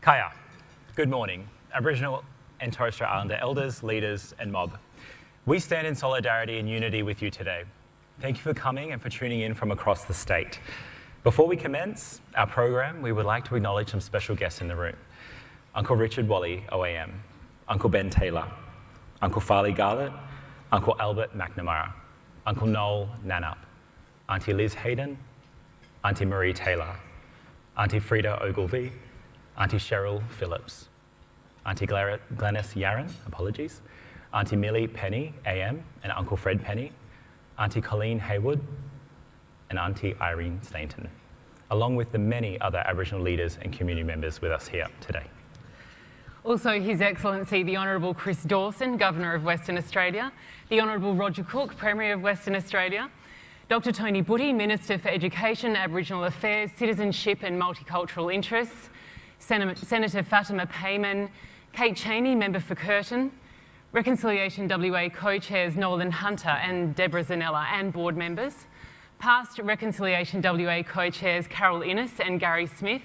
Kaya, good morning, Aboriginal and Torres Strait Islander elders, leaders and mob. We stand in solidarity and unity with you today. Thank you for coming and for tuning in from across the state. Before we commence our program, we would like to acknowledge some special guests in the room. Uncle Richard Walley, OAM, Uncle Ben Taylor, Uncle Farley Garlett, Uncle Albert McNamara, Uncle Noel Nanup, Auntie Liz Hayden, Auntie Marie Taylor, Auntie Frida Ogilvie, Auntie Cheryl Phillips, Auntie Glennis Yaron, apologies, Auntie Millie Penny, AM, and Uncle Fred Penny, Auntie Colleen Haywood, and Auntie Irene Stainton, along with the many other Aboriginal leaders and community members with us here today. Also, His Excellency the Honourable Chris Dawson, Governor of Western Australia, the Honourable Roger Cook, Premier of Western Australia, Dr Tony Butty, Minister for Education, Aboriginal Affairs, Citizenship and Multicultural Interests, Senator Fatima Payman, Kate Cheney, Member for Curtin, Reconciliation WA co-chairs Nolan Hunter and Debra Zanella and board members, past Reconciliation WA co-chairs Carol Innes and Gary Smith,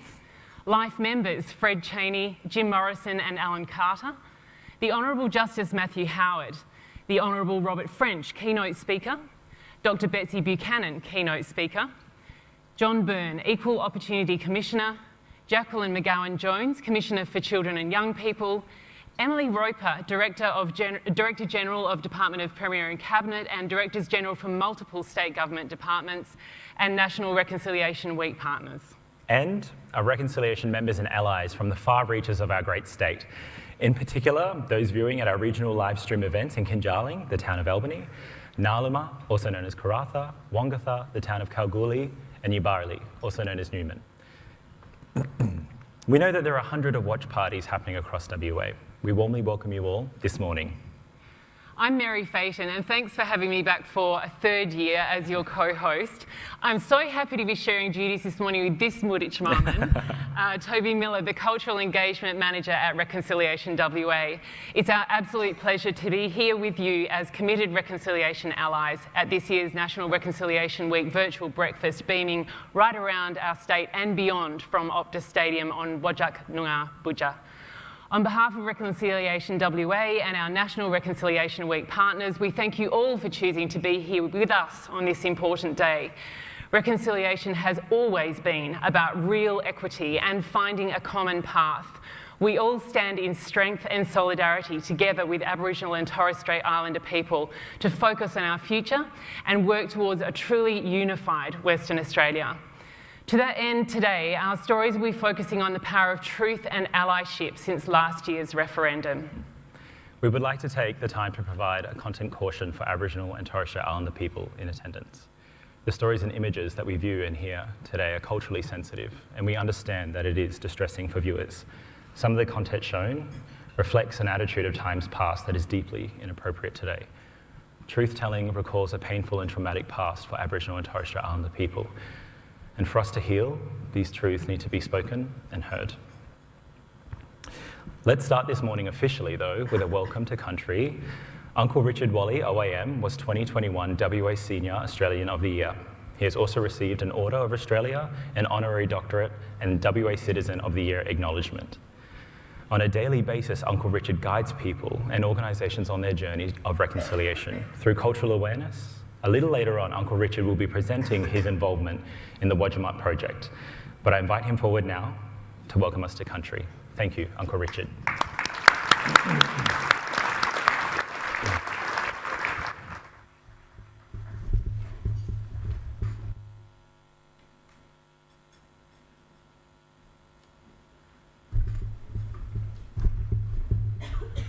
Life members Fred Cheney, Jim Morrison and Alan Carter, the Honourable Justice Matthew Howard, the Honourable Robert French, Keynote Speaker, Dr Betsy Buchanan, Keynote Speaker, John Byrne, Equal Opportunity Commissioner, Jacqueline McGowan-Jones, Commissioner for Children and Young People, Emily Roper, Director General of Department of Premier and Cabinet and Directors General from multiple state government departments, and National Reconciliation Week partners. And our reconciliation members and allies from the far reaches of our great state. In particular, those viewing at our regional live stream events in Kinjalling, the town of Albany, Naluma, also known as Karatha, Wongatha, the town of Kalgoorlie, and Ybarali, also known as Newman. We know that there are 100 of watch parties happening across WA. We warmly welcome you all this morning. I'm Mary Phaeton, and thanks for having me back for a third year as your co-host. I'm so happy to be sharing duties this morning with this Muditch Marman, Toby Miller, the Cultural Engagement Manager at Reconciliation WA. It's our absolute pleasure to be here with you as committed reconciliation allies at this year's National Reconciliation Week virtual breakfast, beaming right around our state and beyond from Optus Stadium on Wadjemup. On behalf of Reconciliation WA and our National Reconciliation Week partners, we thank you all for choosing to be here with us on this important day. Reconciliation has always been about real equity and finding a common path. We all stand in strength and solidarity together with Aboriginal and Torres Strait Islander people to focus on our future and work towards a truly unified Western Australia. To that end, today, our stories will be focusing on the power of truth and allyship since last year's referendum. We would like to take the time to provide a content caution for Aboriginal and Torres Strait Islander people in attendance. The stories and images that we view and hear today are culturally sensitive, and we understand that it is distressing for viewers. Some of the content shown reflects an attitude of times past that is deeply inappropriate today. Truth-telling recalls a painful and traumatic past for Aboriginal and Torres Strait Islander people. And for us to heal, these truths need to be spoken and heard. Let's start this morning officially, though, with a welcome to country. Uncle Richard Walley, OAM, was 2021 WA Senior Australian of the Year. He has also received an Order of Australia, an honorary doctorate, and WA Citizen of the Year acknowledgement. On a daily basis, Uncle Richard guides people and organisations on their journey of reconciliation through cultural awareness. A little later on, Uncle Richard will be presenting his involvement in the Wadjemup project, but I invite him forward now to welcome us to country. Thank you, Uncle Richard.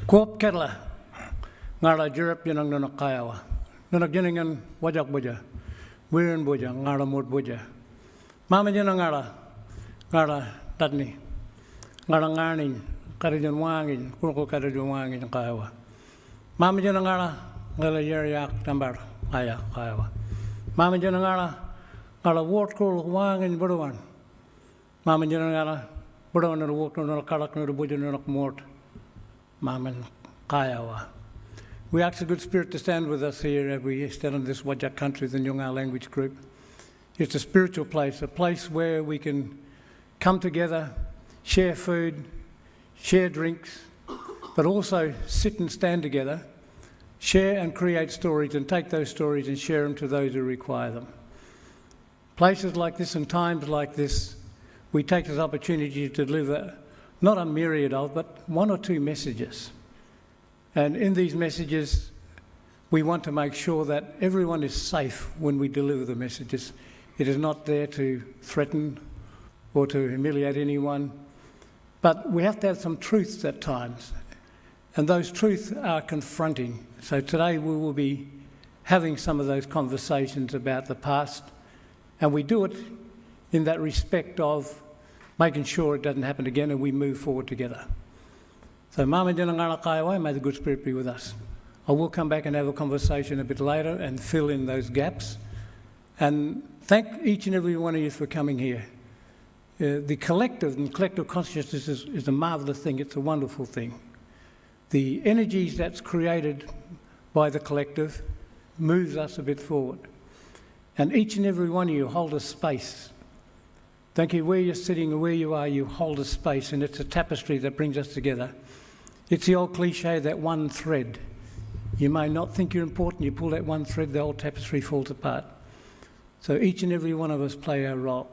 Kuop Kerala, ngara Europe yanang nanakayawa. Nanagyaningan wajak buja, wirin buja, ngara mut buja. Mama jana ngara tatni, ngara nganin, karijan wangin, kurko karijan wangin kayawa. Mama jana ngara yeriak tambar kayawa. Mama jana ngara wort kul wangin buruan. Mama jana buruan na wort na karak na buja na mort. Mama kayawa. We ask the good spirit to stand with us here as we stand on this Wajak country, the Nyungar language group. It's a spiritual place, a place where we can come together, share food, share drinks, but also sit and stand together, share and create stories and take those stories and share them to those who require them. Places like this and times like this, we take this opportunity to deliver not a myriad of, but 1 or 2 messages. And in these messages, we want to make sure that everyone is safe when we deliver the messages. It is not there to threaten or to humiliate anyone, but we have to have some truths at times. And those truths are confronting. So today we will be having some of those conversations about the past, and we do it in that respect of making sure it doesn't happen again and we move forward together. So Mama Janangara Kaiwai, may the good spirit be with us. I will come back and have a conversation a bit later and fill in those gaps. And thank each and every one of you for coming here. The collective and collective consciousness is a marvellous thing. It's a wonderful thing. The energies that's created by the collective moves us a bit forward. And each and every one of you hold a space. Don't care where you're sitting or where you are, you hold a space, and it's a tapestry that brings us together. It's the old cliche, that one thread. You may not think you're important, you pull that one thread, the old tapestry falls apart. So each and every one of us play our role.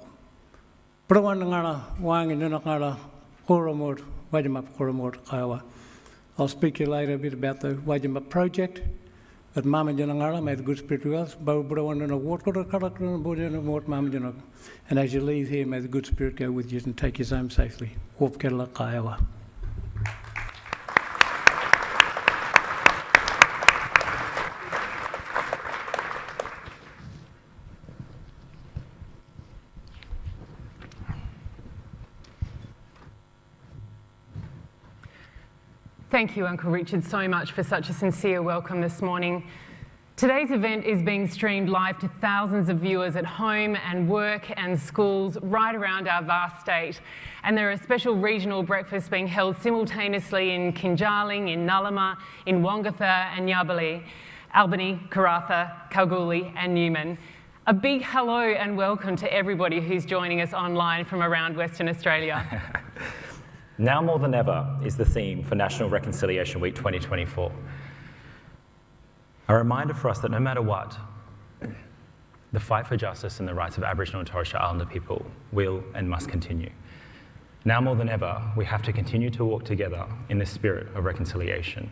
I'll speak to you later a bit about the Wadjemup project. But Mama Janangara, may the good spirit be with us. And as you leave here, may the good spirit go with you and take you home safely. Thank you, Uncle Richard, so much for such a sincere welcome this morning. Today's event is being streamed live to thousands of viewers at home and work and schools right around our vast state. And there are special regional breakfasts being held simultaneously in Kinjarling, in Nullama, in Wongatha and Yabali, Albany, Karratha, Kalgoorlie and Newman. A big hello and welcome to everybody who's joining us online from around Western Australia. Now more than ever is the theme for National Reconciliation Week 2024. A reminder for us that no matter what, the fight for justice and the rights of Aboriginal and Torres Strait Islander people will and must continue. Now more than ever, we have to continue to walk together in the spirit of reconciliation.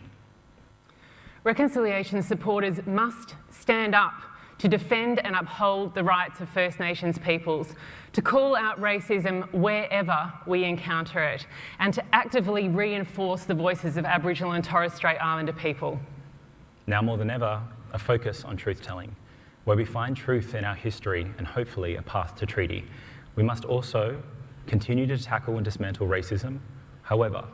Reconciliation supporters must stand up to defend and uphold the rights of First Nations peoples, to call out racism wherever we encounter it, and to actively reinforce the voices of Aboriginal and Torres Strait Islander people. Now more than ever, a focus on truth-telling. Where we find truth in our history and hopefully a path to treaty, we must also continue to tackle and dismantle racism. However,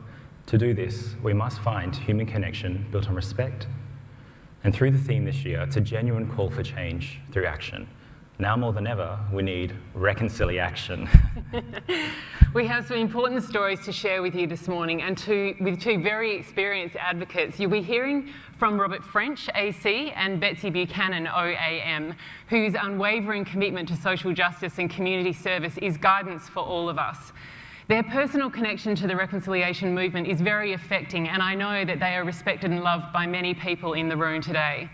to do this, we must find human connection built on respect. And through the theme this year, it's a genuine call for change through action. Now more than ever, we need reconciliation. We have some important stories to share with you this morning, and with two very experienced advocates. You'll be hearing from Robert French, AC, and Betsy Buchanan, OAM, whose unwavering commitment to social justice and community service is guidance for all of us. Their personal connection to the reconciliation movement is very affecting, and I know that they are respected and loved by many people in the room today.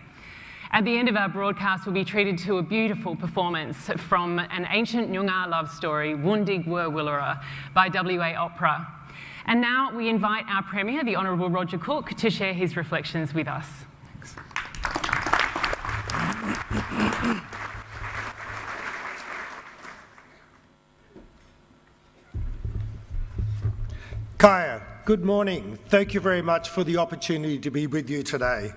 At the end of our broadcast, we'll be treated to a beautiful performance from an ancient Noongar love story, Wundig, Wilura, by WA Opera. And now we invite our Premier, the Honourable Roger Cook, to share his reflections with us. Thanks. Kaya, good morning. Thank you very much for the opportunity to be with you today.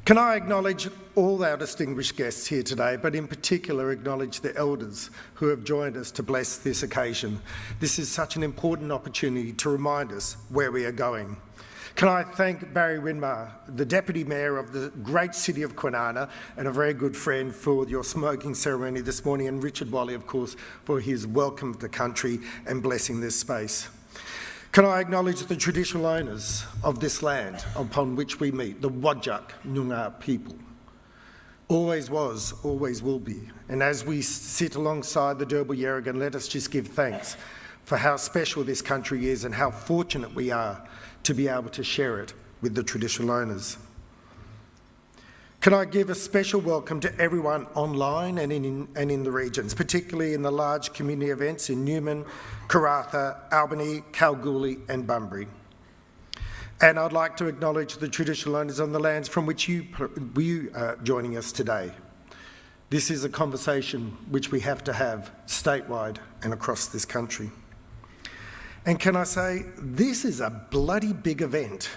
Can I acknowledge all our distinguished guests here today, but in particular acknowledge the elders who have joined us to bless this occasion. This is such an important opportunity to remind us where we are going. Can I thank Barry Winmar, the Deputy Mayor of the great city of Kwoorabup and a very good friend, for your smoking ceremony this morning, and Richard Walley, of course, for his welcome to the country and blessing this space. Can I acknowledge the traditional owners of this land upon which we meet, the Wadjuk Noongar people. Always was, always will be. And as we sit alongside the Derbyl Yerrigan, let us just give thanks for how special this country is and how fortunate we are to be able to share it with the traditional owners. Can I give a special welcome to everyone online and in the regions, particularly in the large community events in Newman, Karratha, Albany, Kalgoorlie and Bunbury. And I'd like to acknowledge the traditional owners on the lands from which you are joining us today. This is a conversation which we have to have statewide and across this country. And can I say, this is a bloody big event.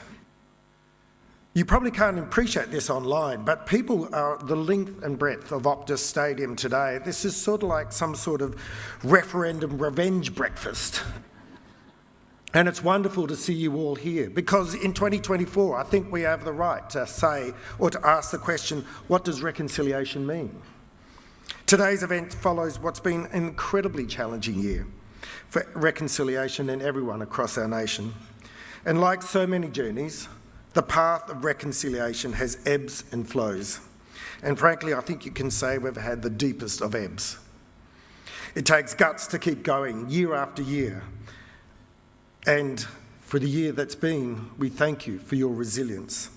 You probably can't appreciate this online, but people are the length and breadth of Optus Stadium today. This is sort of like some sort of referendum revenge breakfast. And it's wonderful to see you all here, because in 2024, I think we have the right to say or to ask the question, what does reconciliation mean? Today's event follows what's been an incredibly challenging year for reconciliation and everyone across our nation. And like so many journeys, the path of reconciliation has ebbs and flows. And frankly, I think you can say we've had the deepest of ebbs. It takes guts to keep going year after year. And for the year that's been, we thank you for your resilience.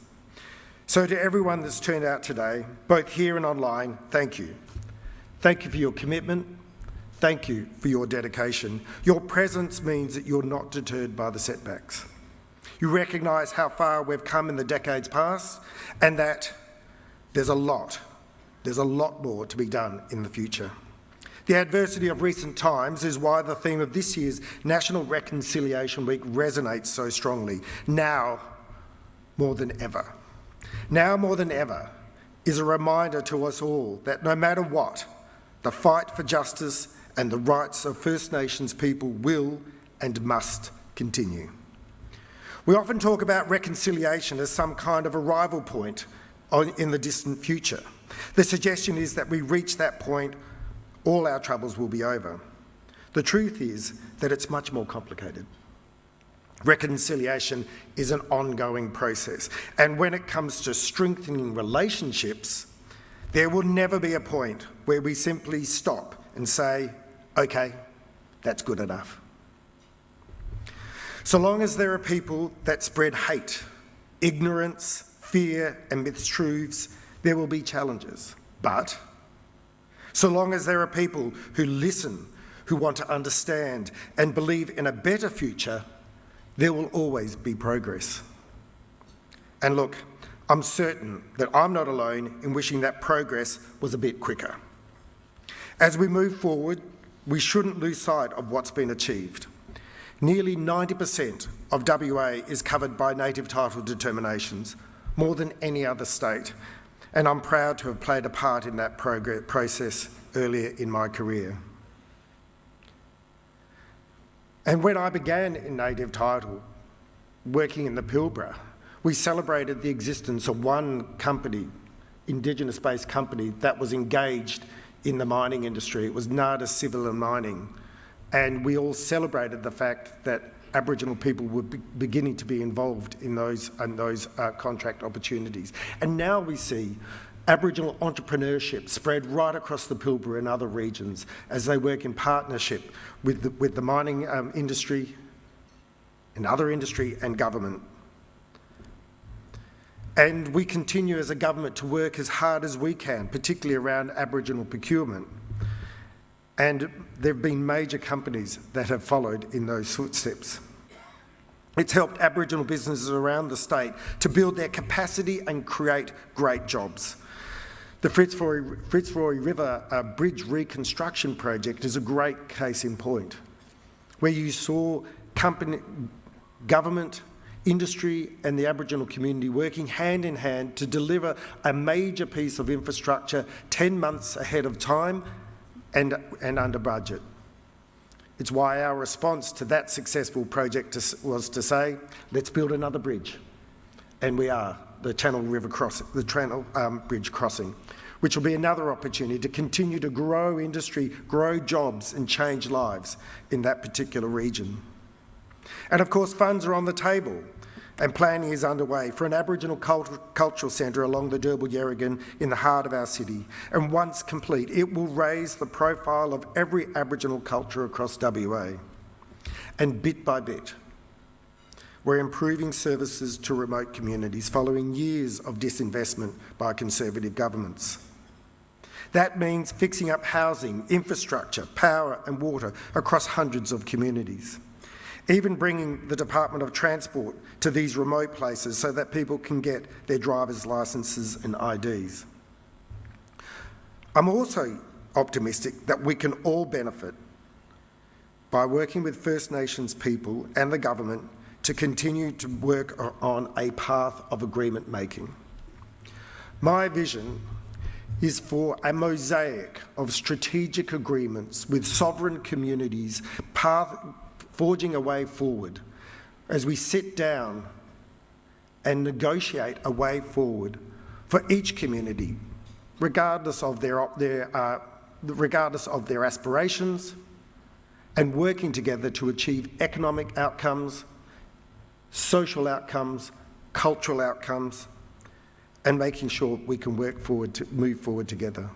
So to everyone that's turned out today, both here and online, thank you. Thank you for your commitment. Thank you for your dedication. Your presence means that you're not deterred by the setbacks. You recognise how far we've come in the decades past and that there's a lot more to be done in the future. The adversity of recent times is why the theme of this year's National Reconciliation Week resonates so strongly, now more than ever. Now more than ever is a reminder to us all that no matter what, the fight for justice and the rights of First Nations people will and must continue. We often talk about reconciliation as some kind of arrival point in the distant future. The suggestion is that we reach that point, all our troubles will be over. The truth is that it's much more complicated. Reconciliation is an ongoing process, and when it comes to strengthening relationships, there will never be a point where we simply stop and say, okay, that's good enough. So long as there are people that spread hate, ignorance, fear and mistruths, there will be challenges. But so long as there are people who listen, who want to understand and believe in a better future, there will always be progress. And look, I'm certain that I'm not alone in wishing that progress was a bit quicker. As we move forward, we shouldn't lose sight of what's been achieved. Nearly 90% of WA is covered by native title determinations, more than any other state, and I'm proud to have played a part in that process earlier in my career. And when I began in native title, working in the Pilbara, we celebrated the existence of one company, Indigenous-based company, that was engaged in the mining industry. It was NADA Civil and Mining. And we all celebrated the fact that Aboriginal people were beginning to be involved in those contract opportunities. And now we see Aboriginal entrepreneurship spread right across the Pilbara and other regions as they work in partnership with the mining industry and other industry and government. And we continue as a government to work as hard as we can, particularly around Aboriginal procurement. And there have been major companies that have followed in those footsteps. It's helped Aboriginal businesses around the state to build their capacity and create great jobs. The Fitzroy River Bridge Reconstruction Project is a great case in point, where you saw government, industry and the Aboriginal community working hand in hand to deliver a major piece of infrastructure 10 months ahead of time and under budget. It's why our response to that successful project was to say, let's build another bridge. And we are, the Channel Bridge crossing, which will be another opportunity to continue to grow industry, grow jobs and change lives in that particular region. And of course, funds are on the table and planning is underway for an Aboriginal cultural centre along the Derbarl-Yerrigan in the heart of our city. And once complete, it will raise the profile of every Aboriginal culture across WA. And bit by bit, we're improving services to remote communities following years of disinvestment by Conservative governments. That means fixing up housing, infrastructure, power and water across hundreds of communities. Even bringing the Department of Transport to these remote places so that people can get their driver's licences and IDs. I'm also optimistic that we can all benefit by working with First Nations people and the government to continue to work on a path of agreement making. My vision is for a mosaic of strategic agreements with sovereign communities forging a way forward as we sit down and negotiate a way forward for each community, regardless of their aspirations, and working together to achieve economic outcomes, social outcomes, cultural outcomes, and making sure we can move forward together.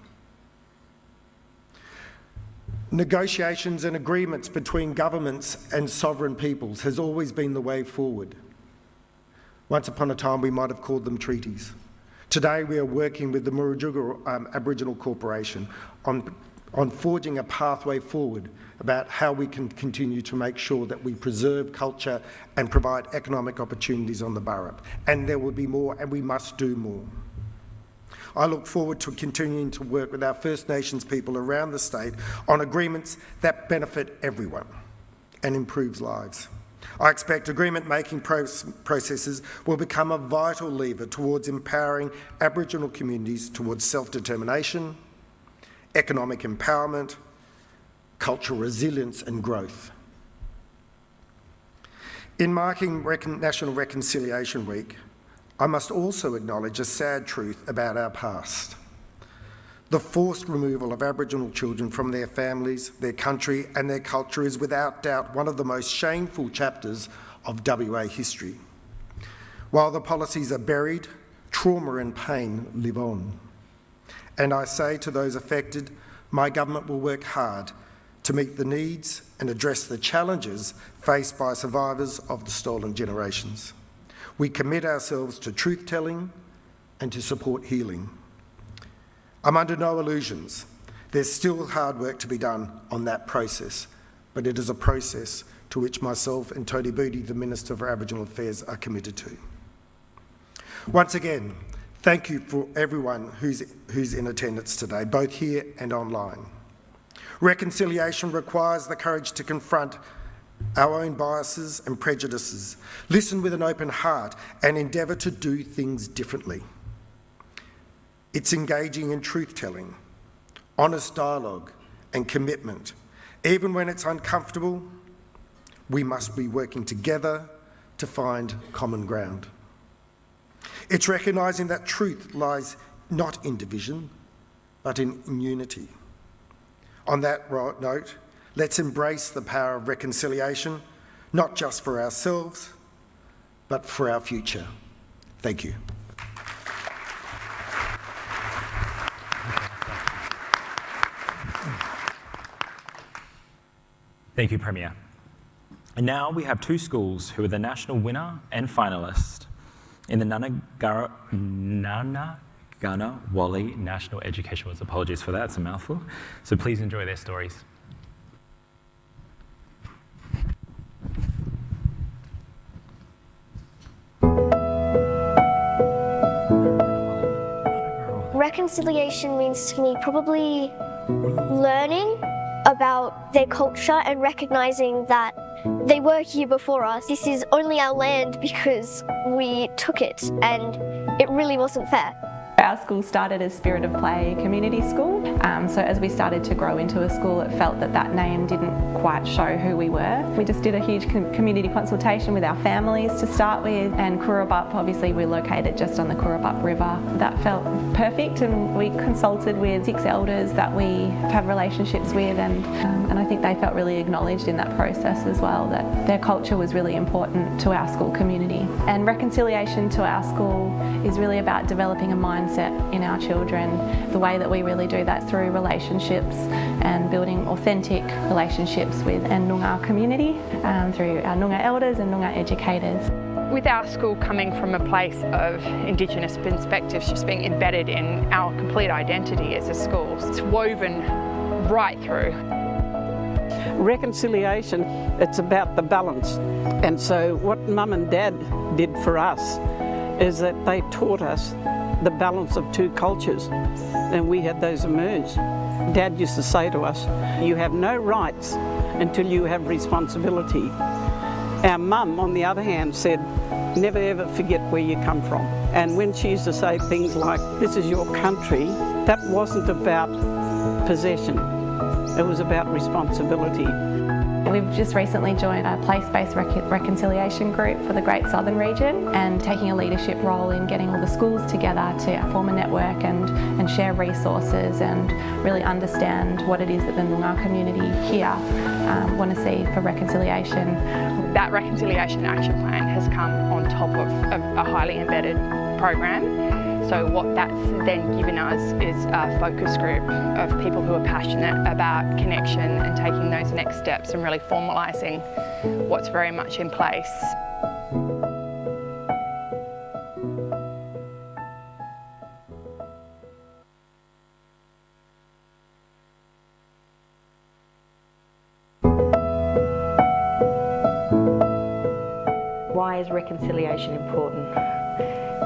Negotiations and agreements between governments and sovereign peoples has always been the way forward. Once upon a time, we might have called them treaties. Today, we are working with the Murujuga Aboriginal Corporation on forging a pathway forward about how we can continue to make sure that we preserve culture and provide economic opportunities on the Burrup. And there will be more, and we must do more. I look forward to continuing to work with our First Nations people around the state on agreements that benefit everyone and improves lives. I expect agreement-making processes will become a vital lever towards empowering Aboriginal communities towards self-determination, economic empowerment, cultural resilience and growth. In marking National Reconciliation Week, I must also acknowledge a sad truth about our past. The forced removal of Aboriginal children from their families, their country and their culture is without doubt one of the most shameful chapters of WA history. While the policies are buried, trauma and pain live on. And I say to those affected, my government will work hard to meet the needs and address the challenges faced by survivors of the stolen generations. We commit ourselves to truth-telling and to support healing. I'm under no illusions. There's still hard work to be done on that process, but it is a process to which myself and Tony Booty, the Minister for Aboriginal Affairs, are committed to. Once again, thank you for everyone who's in attendance today, both here and online. Reconciliation requires the courage to confront our own biases and prejudices, listen with an open heart, and endeavour to do things differently. It's engaging in truth-telling, honest dialogue and commitment. Even when it's uncomfortable, we must be working together to find common ground. It's recognising that truth lies not in division, but in unity. On that note, let's embrace the power of reconciliation, not just for ourselves, but for our future. Thank you. Thank you, Premier. And now we have two schools who are the national winner and finalist in the Narragunawali National Education Awards. Apologies for that, it's a mouthful. So please enjoy their stories. Reconciliation means to me probably learning about their culture and recognising that they were here before us. This is only our land because we took it, and it really wasn't fair. Our school started as Spirit of Play Community School, so as we started to grow into a school, it felt that that name didn't quite show who we were. We just did a huge community consultation with our families to start with, and Kwoorabup, obviously we're located just on the Kwoorabup River. That felt perfect, and we consulted with 6 elders that we have relationships with, and I think they felt really acknowledged in that process as well, that their culture was really important to our school community. And reconciliation to our school is really about developing a mindset mindset in our children. The way that we really do that through relationships and building authentic relationships with and Noongar community through our Noongar elders and Noongar educators. With our school coming from a place of Indigenous perspectives just being embedded in our complete identity as a school, it's woven right through. Reconciliation, it's about the balance. And so what Mum and Dad did for us is that they taught us the balance of two cultures, and we had those emerge. Dad used to say to us, you have no rights until you have responsibility. Our mum, on the other hand, said, never ever forget where you come from. And when she used to say things like, this is your country, that wasn't about possession. It was about responsibility. We've just recently joined a place-based reconciliation group for the Great Southern region and taking a leadership role in getting all the schools together to form a network and share resources and really understand what it is that the Noongar community here want to see for reconciliation. That reconciliation action plan has come on top of a highly embedded program. So what that's then given us is a focus group of people who are passionate about connection and taking those next steps and really formalising what's very much in place. Why is reconciliation important?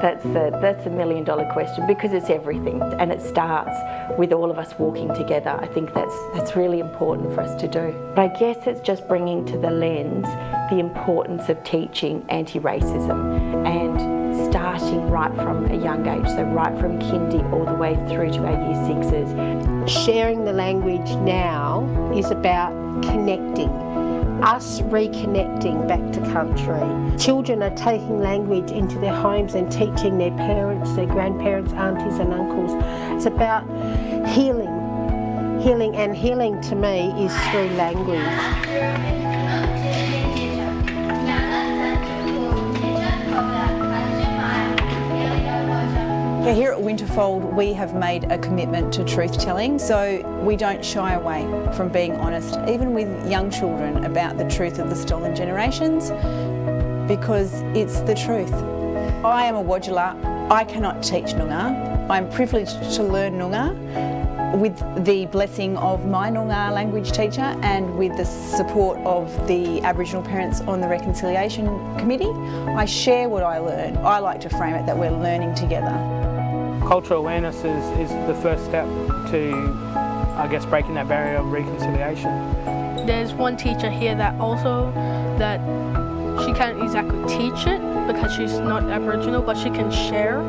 That's the $1 million question, because it's everything, and it starts with all of us walking together. I think that's really important for us to do. But I guess it's just bringing to the lens the importance of teaching anti-racism and starting right from a young age, so right from kindy all the way through to our Year 6s. Sharing the language now is about connecting. Us reconnecting back to country. Children are taking language into their homes and teaching their parents, their grandparents, aunties and uncles. It's about healing. And healing to me is through language. Here at Winterfold, we have made a commitment to truth-telling, so we don't shy away from being honest, even with young children, about the truth of the stolen generations, because it's the truth. I am a Wadjemup. I cannot teach Noongar. I'm privileged to learn Noongar with the blessing of my Noongar language teacher and with the support of the Aboriginal parents on the Reconciliation Committee. I share what I learn. I like to frame it that we're learning together. Cultural awareness is the first step to, I guess, breaking that barrier of reconciliation. There's one teacher here that she can't exactly teach it because she's not Aboriginal, but she can share.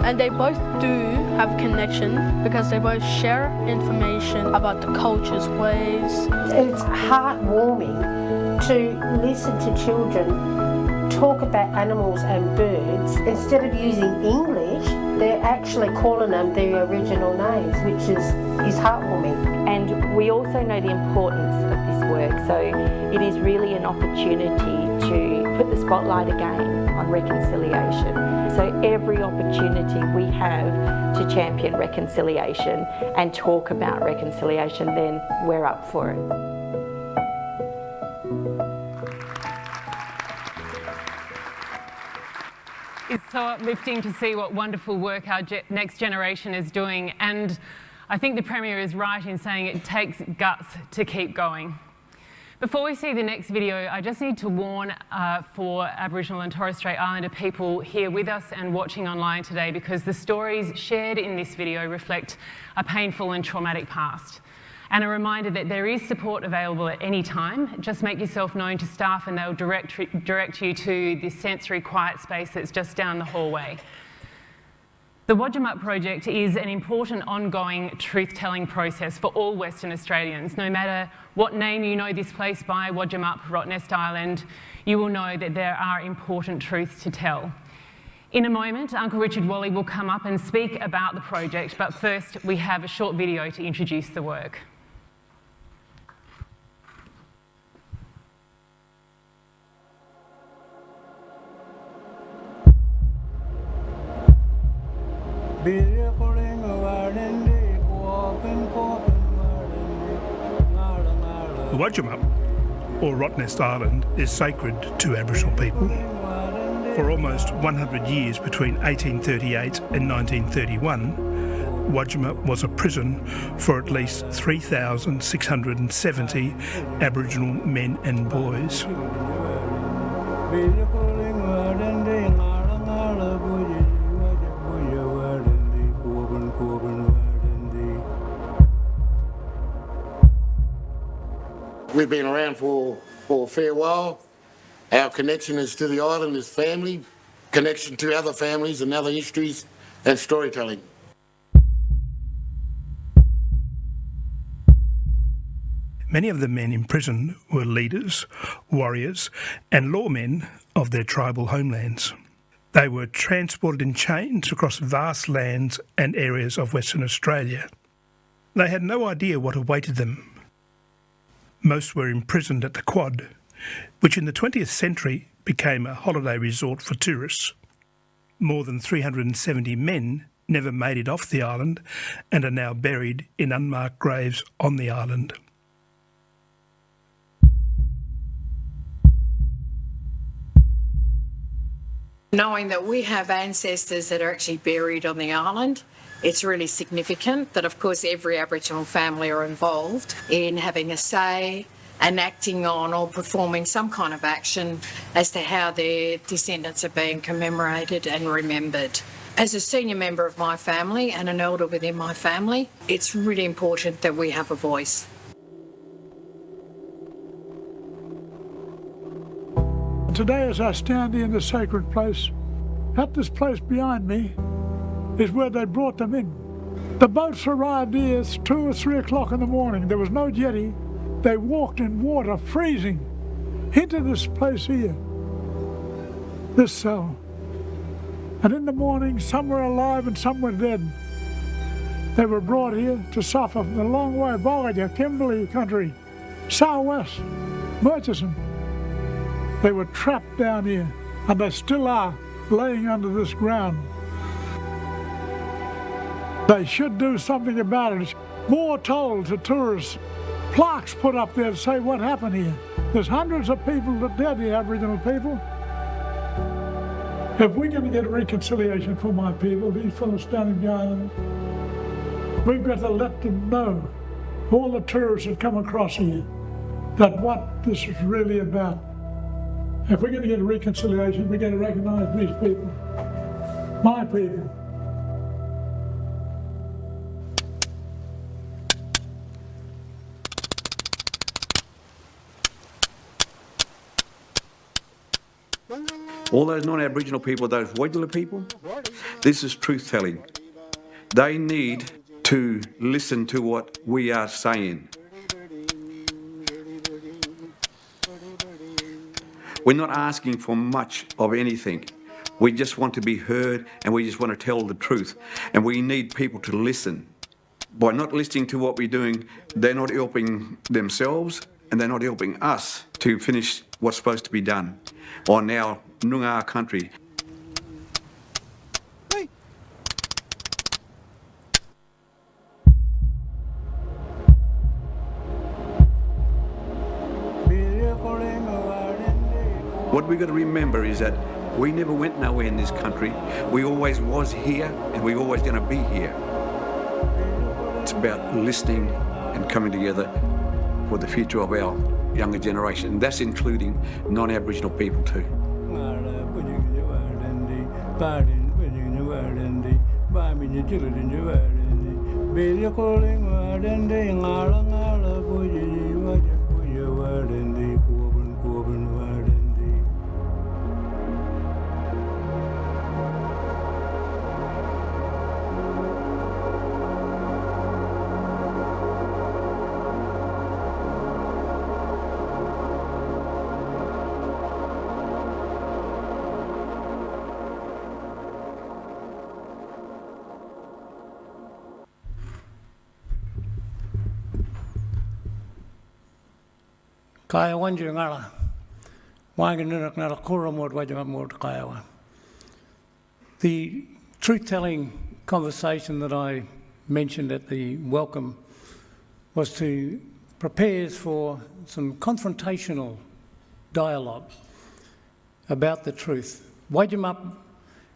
And they both do have connection because they both share information about the culture's ways. It's heartwarming to listen to children talk about animals and birds. Instead of using English, they're actually calling them their original names, which is heartwarming. And we also know the importance of this work, so it is really an opportunity to put the spotlight again on reconciliation. So every opportunity we have to champion reconciliation and talk about reconciliation, then we're up for it. It's so uplifting to see what wonderful work our next generation is doing, and I think the Premier is right in saying it takes guts to keep going. Before we see the next video, I just need to warn for Aboriginal and Torres Strait Islander people here with us and watching online today, because the stories shared in this video reflect a painful and traumatic past. And a reminder that there is support available at any time. Just make yourself known to staff and they'll direct you to the sensory quiet space that's just down the hallway. The Wadjemup project is an important ongoing truth-telling process for all Western Australians. No matter what name you know this place by, Wadjemup, Rottnest Island, you will know that there are important truths to tell. In a moment, Uncle Richard Walley will come up and speak about the project, but first we have a short video to introduce the work. The Wadjemup, or Rottnest Island, is sacred to Aboriginal people. For almost 100 years between 1838 and 1931, Wadjemup was a prison for at least 3,670 Aboriginal men and boys. We've been around for a fair while. Our connection is to the island is family, connection to other families and other histories, and storytelling. Many of the men in prison were leaders, warriors, and lawmen of their tribal homelands. They were transported in chains across vast lands and areas of Western Australia. They had no idea what awaited them. Most were imprisoned at the Quad, which in the 20th century became a holiday resort for tourists. More than 370 men never made it off the island and are now buried in unmarked graves on the island. Knowing that we have ancestors that are actually buried on the island, it's really significant that, of course, every Aboriginal family are involved in having a say and acting on or performing some kind of action as to how their descendants are being commemorated and remembered. As a senior member of my family and an elder within my family, it's really important that we have a voice. Today, as I stand here in the sacred place, at this place behind me is where they brought them in. The boats arrived here at 2 or 3 o'clock in the morning. There was no jetty. They walked in water, freezing, into this place here, this cell. And in the morning, some were alive and some were dead. They were brought here to suffer from the long way, Boorloo, Kimberley country, southwest, Murchison. They were trapped down here, and they still are, laying under this ground. They should do something about it. More told to tourists. Plaques put up there to say what happened here. There's hundreds of people that are dead here, Aboriginal people. If we're going to get reconciliation for my people, these fellows standing behind them, we've got to let them know, all the tourists that come across here, that what this is really about. If we're going to get a reconciliation, we've got to recognise these people, my people. All those non-Aboriginal people, those Wadjemup people, this is truth-telling. They need to listen to what we are saying. We're not asking for much of anything. We just want to be heard and we just want to tell the truth. And we need people to listen. By not listening to what we're doing, they're not helping themselves and they're not helping us to finish what's supposed to be done on our Noongar country. What we've got to remember is that we never went nowhere in this country. We always was here and we're always going to be here. It's about listening and coming together for the future of our younger generation. And that's including non-Aboriginal people too. Kaya wanju ngala, wangan nunak nala Kwoorabup Wadjemup kaya. The truth-telling conversation that I mentioned at the welcome was to prepare us for some confrontational dialogue about the truth. Wadjemup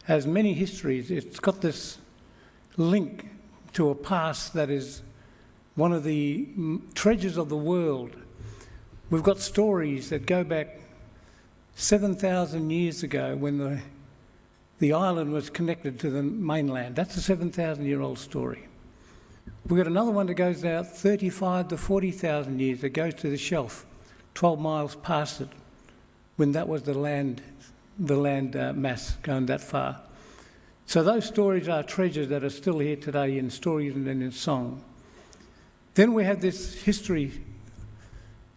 has many histories. It's got this link to a past that is one of the treasures of the world. We've got stories that go back 7,000 years ago when the island was connected to the mainland. That's a 7,000-year-old story. We've got another one that goes out 35 to 40,000 years that goes to the shelf, 12 miles past it, when that was the land mass going that far. So those stories are treasures that are still here today in stories and in song. Then we have this history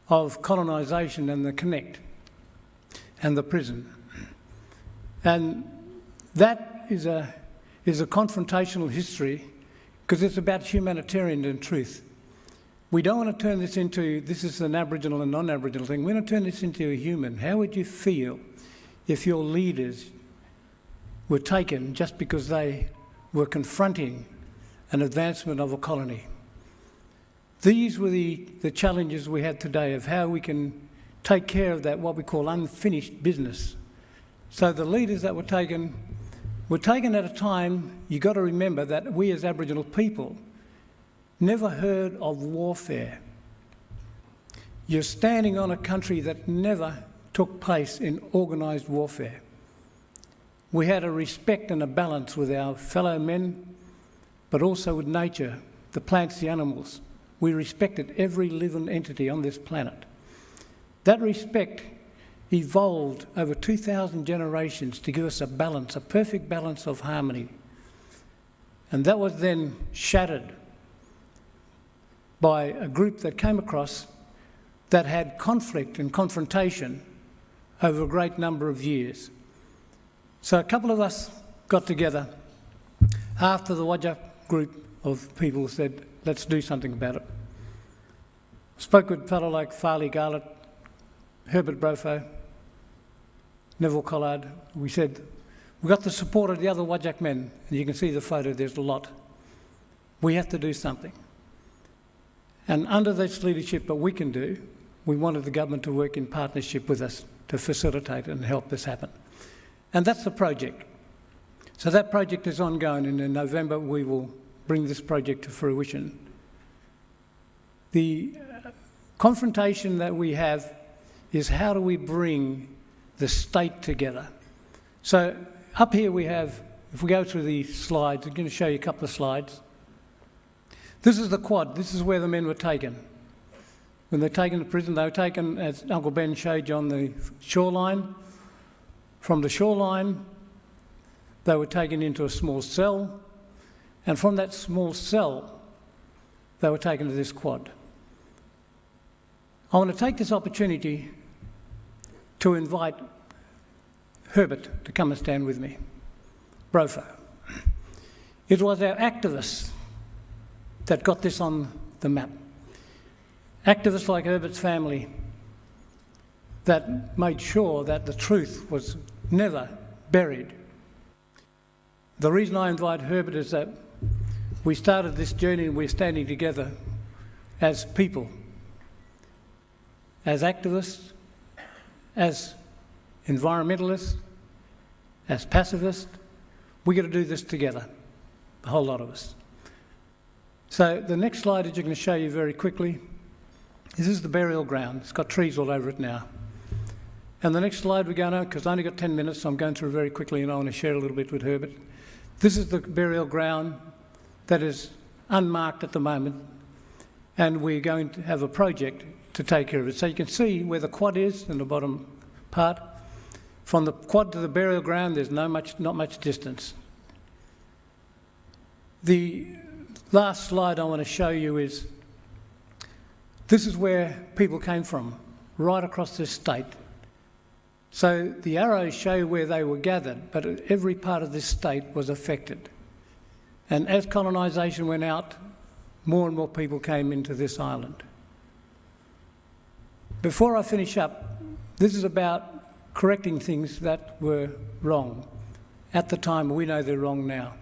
of colonisation and the connect and the prison. And that is a confrontational history because it's about humanitarian and truth. We don't want to turn this into, this is an Aboriginal and non-Aboriginal thing, we want to turn this into a human. How would you feel if your leaders were taken just because they were confronting an advancement of a colony? These were the challenges we had today of how we can take care of that, what we call unfinished business. So the leaders that were taken at a time, you've got to remember that we as Aboriginal people never heard of warfare. You're standing on a country that never took place in organised warfare. We had a respect and a balance with our fellow men, but also with nature, the plants, the animals. We respected every living entity on this planet. That respect evolved over 2,000 generations to give us a balance, a perfect balance of harmony. And that was then shattered by a group that came across that had conflict and confrontation over a great number of years. So a couple of us got together after the Wadjemup group of people said, let's do something about it. Spoke with a fellow like Farley Garlett, Herbert Brofo, Neville Collard. We said, we got the support of the other Wadjemup men, and you can see the photo, there's a lot. We have to do something. And under this leadership that we can do, we wanted the government to work in partnership with us to facilitate and help this happen. And that's the project. So that project is ongoing, and in November we will bring this project to fruition. The confrontation that we have is how do we bring the state together? So up here we have, if we go through the slides, I'm going to show you a couple of slides. This is the quad. This is where the men were taken. When they're taken to prison, they were taken, as Uncle Ben showed you, on the shoreline. From the shoreline, they were taken into a small cell, and from that small cell, they were taken to this quad. I want to take this opportunity to invite Herbert to come and stand with me. Brofo. It was our activists that got this on the map. Activists like Herbert's family that made sure that the truth was never buried. The reason I invite Herbert is that we started this journey and we're standing together as people, as activists, as environmentalists, as pacifists. We've got to do this together, a whole lot of us. So the next slide that I'm going to show you very quickly, this is the burial ground. It's got trees all over it now. And the next slide we're going to, because I only got 10 minutes, so I'm going through very quickly and I want to share a little bit with Herbert. This is the burial ground that is unmarked at the moment, and we're going to have a project to take care of it. So you can see where the quad is in the bottom part. From the quad to the burial ground, there's not much distance. The last slide I want to show you is, this is where people came from, right across this state. So the arrows show where they were gathered, but every part of this state was affected. And as colonisation went out, more and more people came into this island. Before I finish up, this is about correcting things that were wrong at the time. We know they're wrong now.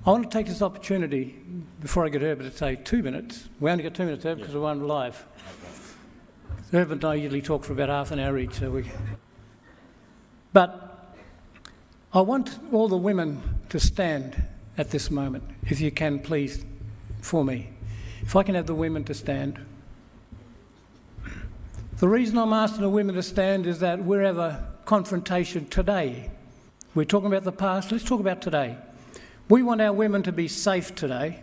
I want to take this opportunity, before I get Herbert, to say 2 minutes. We only got 2 minutes, Herbert, because we're on live. Herbert and I usually talk for about half an hour each, so we... But I want all the women to stand at this moment, if you can, please, for me. If I can have the women to stand. The reason I'm asking the women to stand is that we have a confrontation today. We're talking about the past, let's talk about today. We want our women to be safe today.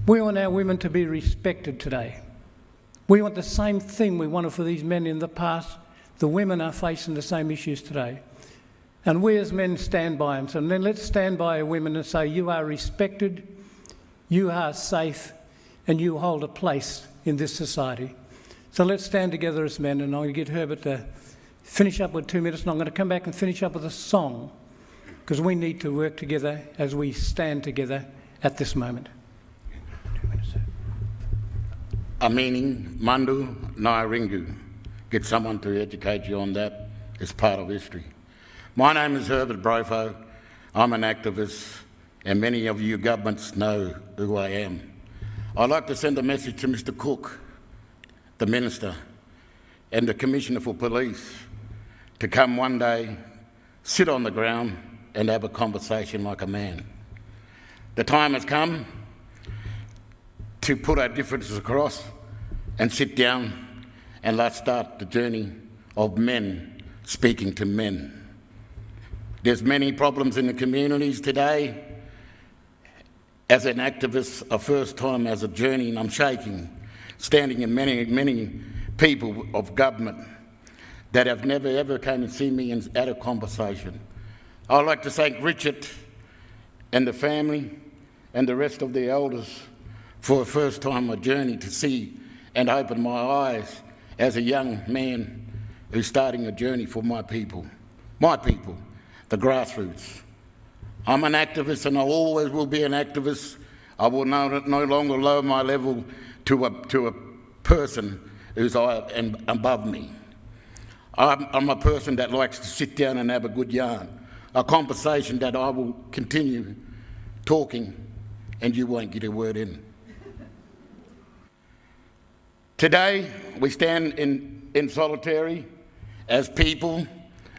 We want our women to be respected today. We want the same thing we wanted for these men in the past. The women are facing the same issues today. And we as men stand by them. So then let's stand by our women and say, you are respected, you are safe, and you hold a place in this society. So let's stand together as men, and I'm going to get Herbert to finish up with 2 minutes, and I'm going to come back and finish up with a song, because we need to work together as we stand together at this moment. A meaning, Mandu, Narragunawali. Get someone to educate you on that. It's part of history. My name is Herbert Brofo. I'm an activist, and many of you governments know who I am. I'd like to send a message to Mr. Cook, the Minister, and the Commissioner for Police to come one day, sit on the ground and have a conversation like a man. The time has come to put our differences across and sit down and let's start the journey of men speaking to men. There's many problems in the communities today. As an activist, a first time as a journey, and I'm shaking, standing in many people of government that have never ever came and seen me and had a conversation. I'd like to thank Richard and the family and the rest of the elders for a first time a journey to see and open my eyes as a young man who's starting a journey for my people, the grassroots. I'm an activist and I always will be an activist. I will no longer lower my level to a person who's above me. I'm a person that likes to sit down and have a good yarn, a conversation that I will continue talking and you won't get a word in. Today, we stand in solidarity as people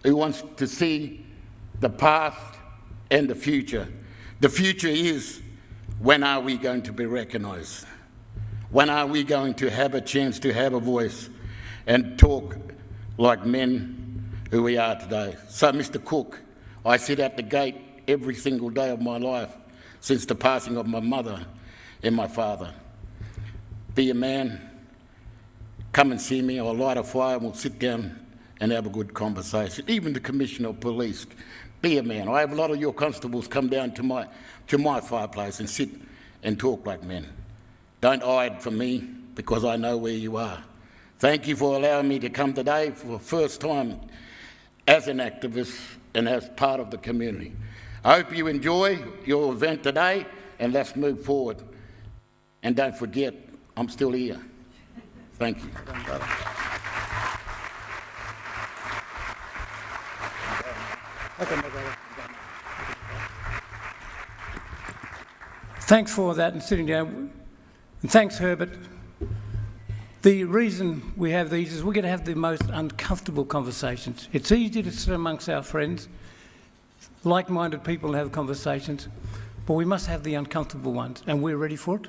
who want to see the past and the future. The future is, when are we going to be recognised? When are we going to have a chance to have a voice and talk like men who we are today? So, Mr. Cook, I sit at the gate every single day of my life since the passing of my mother and my father. Be a man, come and see me, I'll light a fire and we'll sit down and have a good conversation. Even the Commissioner of Police, be a man. I have a lot of your constables come down to my fireplace and sit and talk like men. Don't hide from me because I know where you are. Thank you for allowing me to come today for the first time as an activist and as part of the community. I hope you enjoy your event today and let's move forward. And don't forget, I'm still here. Thank you. Thanks for that and sitting down. And thanks, Herbert. The reason we have these is we're going to have the most uncomfortable conversations. It's easy to sit amongst our friends, like-minded people and have conversations, but we must have the uncomfortable ones, and we're ready for it.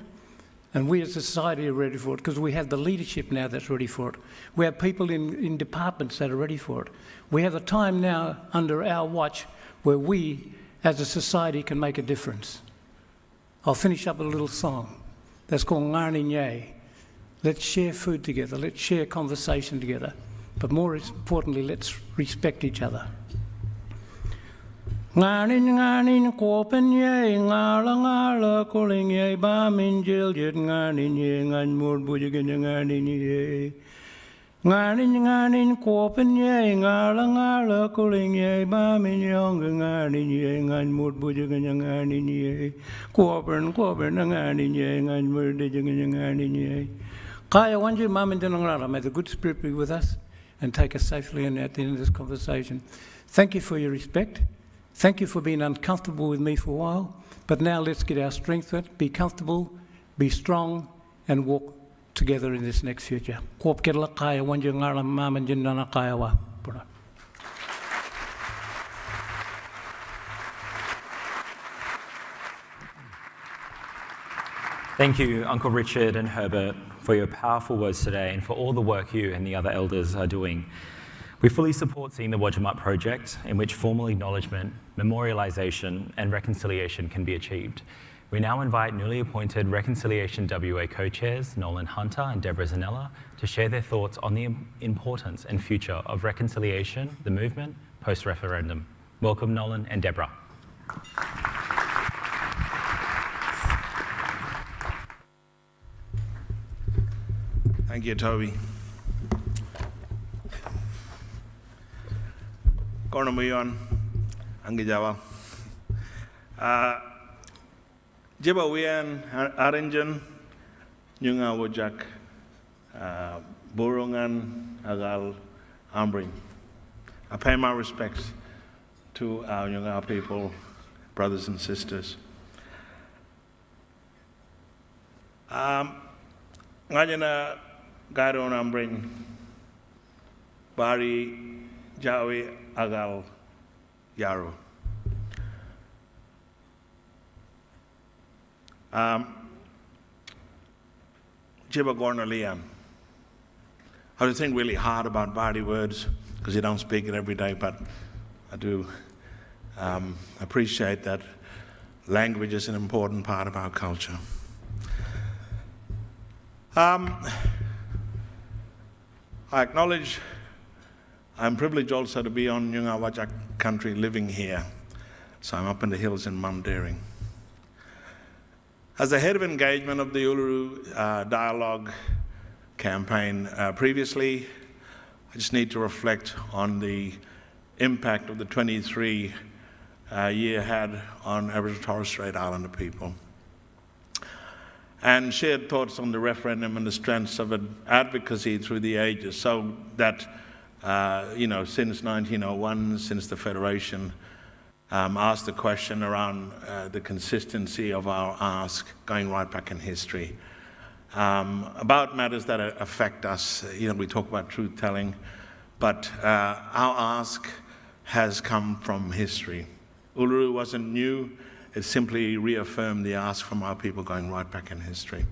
And we as a society are ready for it because we have the leadership now that's ready for it. We have people in departments that are ready for it. We have a time now under our watch where we as a society can make a difference. I'll finish up with a little song that's called Ngarni Nye. Let's share food together, let's share conversation together, but more importantly, let's respect each other. Ngarni kopen ye ngala calling ye ba min jil yet ngarni ye ngan more bujagan ngarni ye ngarni kopen ye ngala calling ye ba min young ngarni ye ngan more bujagan ngarni ye kopen ngarni ye ngan more bujagan ngarni ye. Kaya wanju mum and dinangara, may the good spirit be with us and take us safely in at the end of this conversation. Thank you for your respect. Thank you for being uncomfortable with me for a while, but now let's get our strength to it, be comfortable, be strong, and walk together in this next future. Thank you, Uncle Richard and Herbert, for your powerful words today and for all the work you and the other elders are doing. We fully support seeing the Wadjemup project, in which formal acknowledgement, memorialisation and reconciliation can be achieved. We now invite newly appointed Reconciliation WA co-chairs, Nolan Hunter and Debra Zanella, to share their thoughts on the importance and future of reconciliation, the movement, post-referendum. Welcome, Nolan and Debra. Thank you, Toby. Kornamuyon, Angijawa. Jeba wian aranjan, nyunga wajak, borongan agal ambring. I pay my respects to our Nyunga people, brothers and sisters. Ngajana Garon Ambring Bari Jawi Agal Yaro. Jiba Gorna Liam. I have to think really hard about Bari words because you don't speak it every day, but I do appreciate that language is an important part of our culture. I acknowledge I'm privileged also to be on Nyunga Wajak country living here. So I'm up in the hills in Mundaring. As the head of engagement of the Uluru Dialogue campaign previously, I just need to reflect on the impact of the 23 year had on Aboriginal and Torres Strait Islander people. And shared thoughts on the referendum and the strengths of advocacy through the ages, so that, since 1901, since the Federation, asked the question around the consistency of our ask, going right back in history, about matters that affect us. We talk about truth-telling, but our ask has come from history. Uluru wasn't new. It simply reaffirmed the ask from our people going right back in history.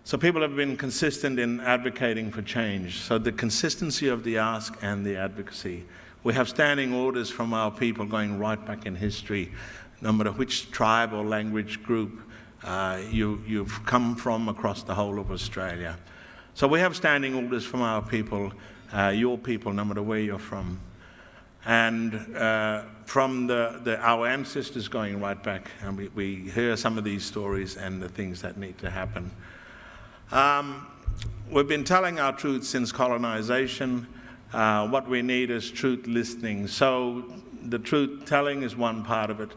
So people have been consistent in advocating for change. So the consistency of the ask and the advocacy. We have standing orders from our people going right back in history, no matter which tribe or language group you've come from across the whole of Australia. So we have standing orders from our people, your people, no matter where you're from. And from our ancestors going right back, and we hear some of these stories and the things that need to happen. We've been telling our truth since colonisation. What we need is truth listening. So the truth telling is one part of it.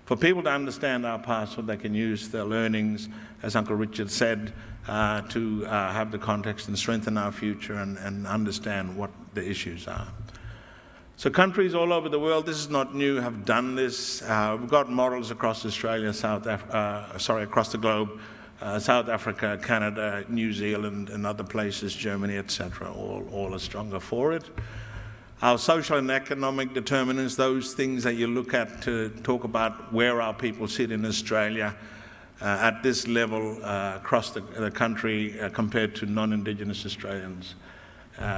For people to understand our past so they can use their learnings, as Uncle Richard said, to have the context and strengthen our future and understand what the issues are. So countries all over the world, this is not new, have done this. We've got models across Australia, across the globe, South Africa, Canada, New Zealand, and other places, Germany, etc. All are stronger for it. Our social and economic determinants, those things that you look at to talk about where our people sit in Australia at this level across the country compared to non-Indigenous Australians.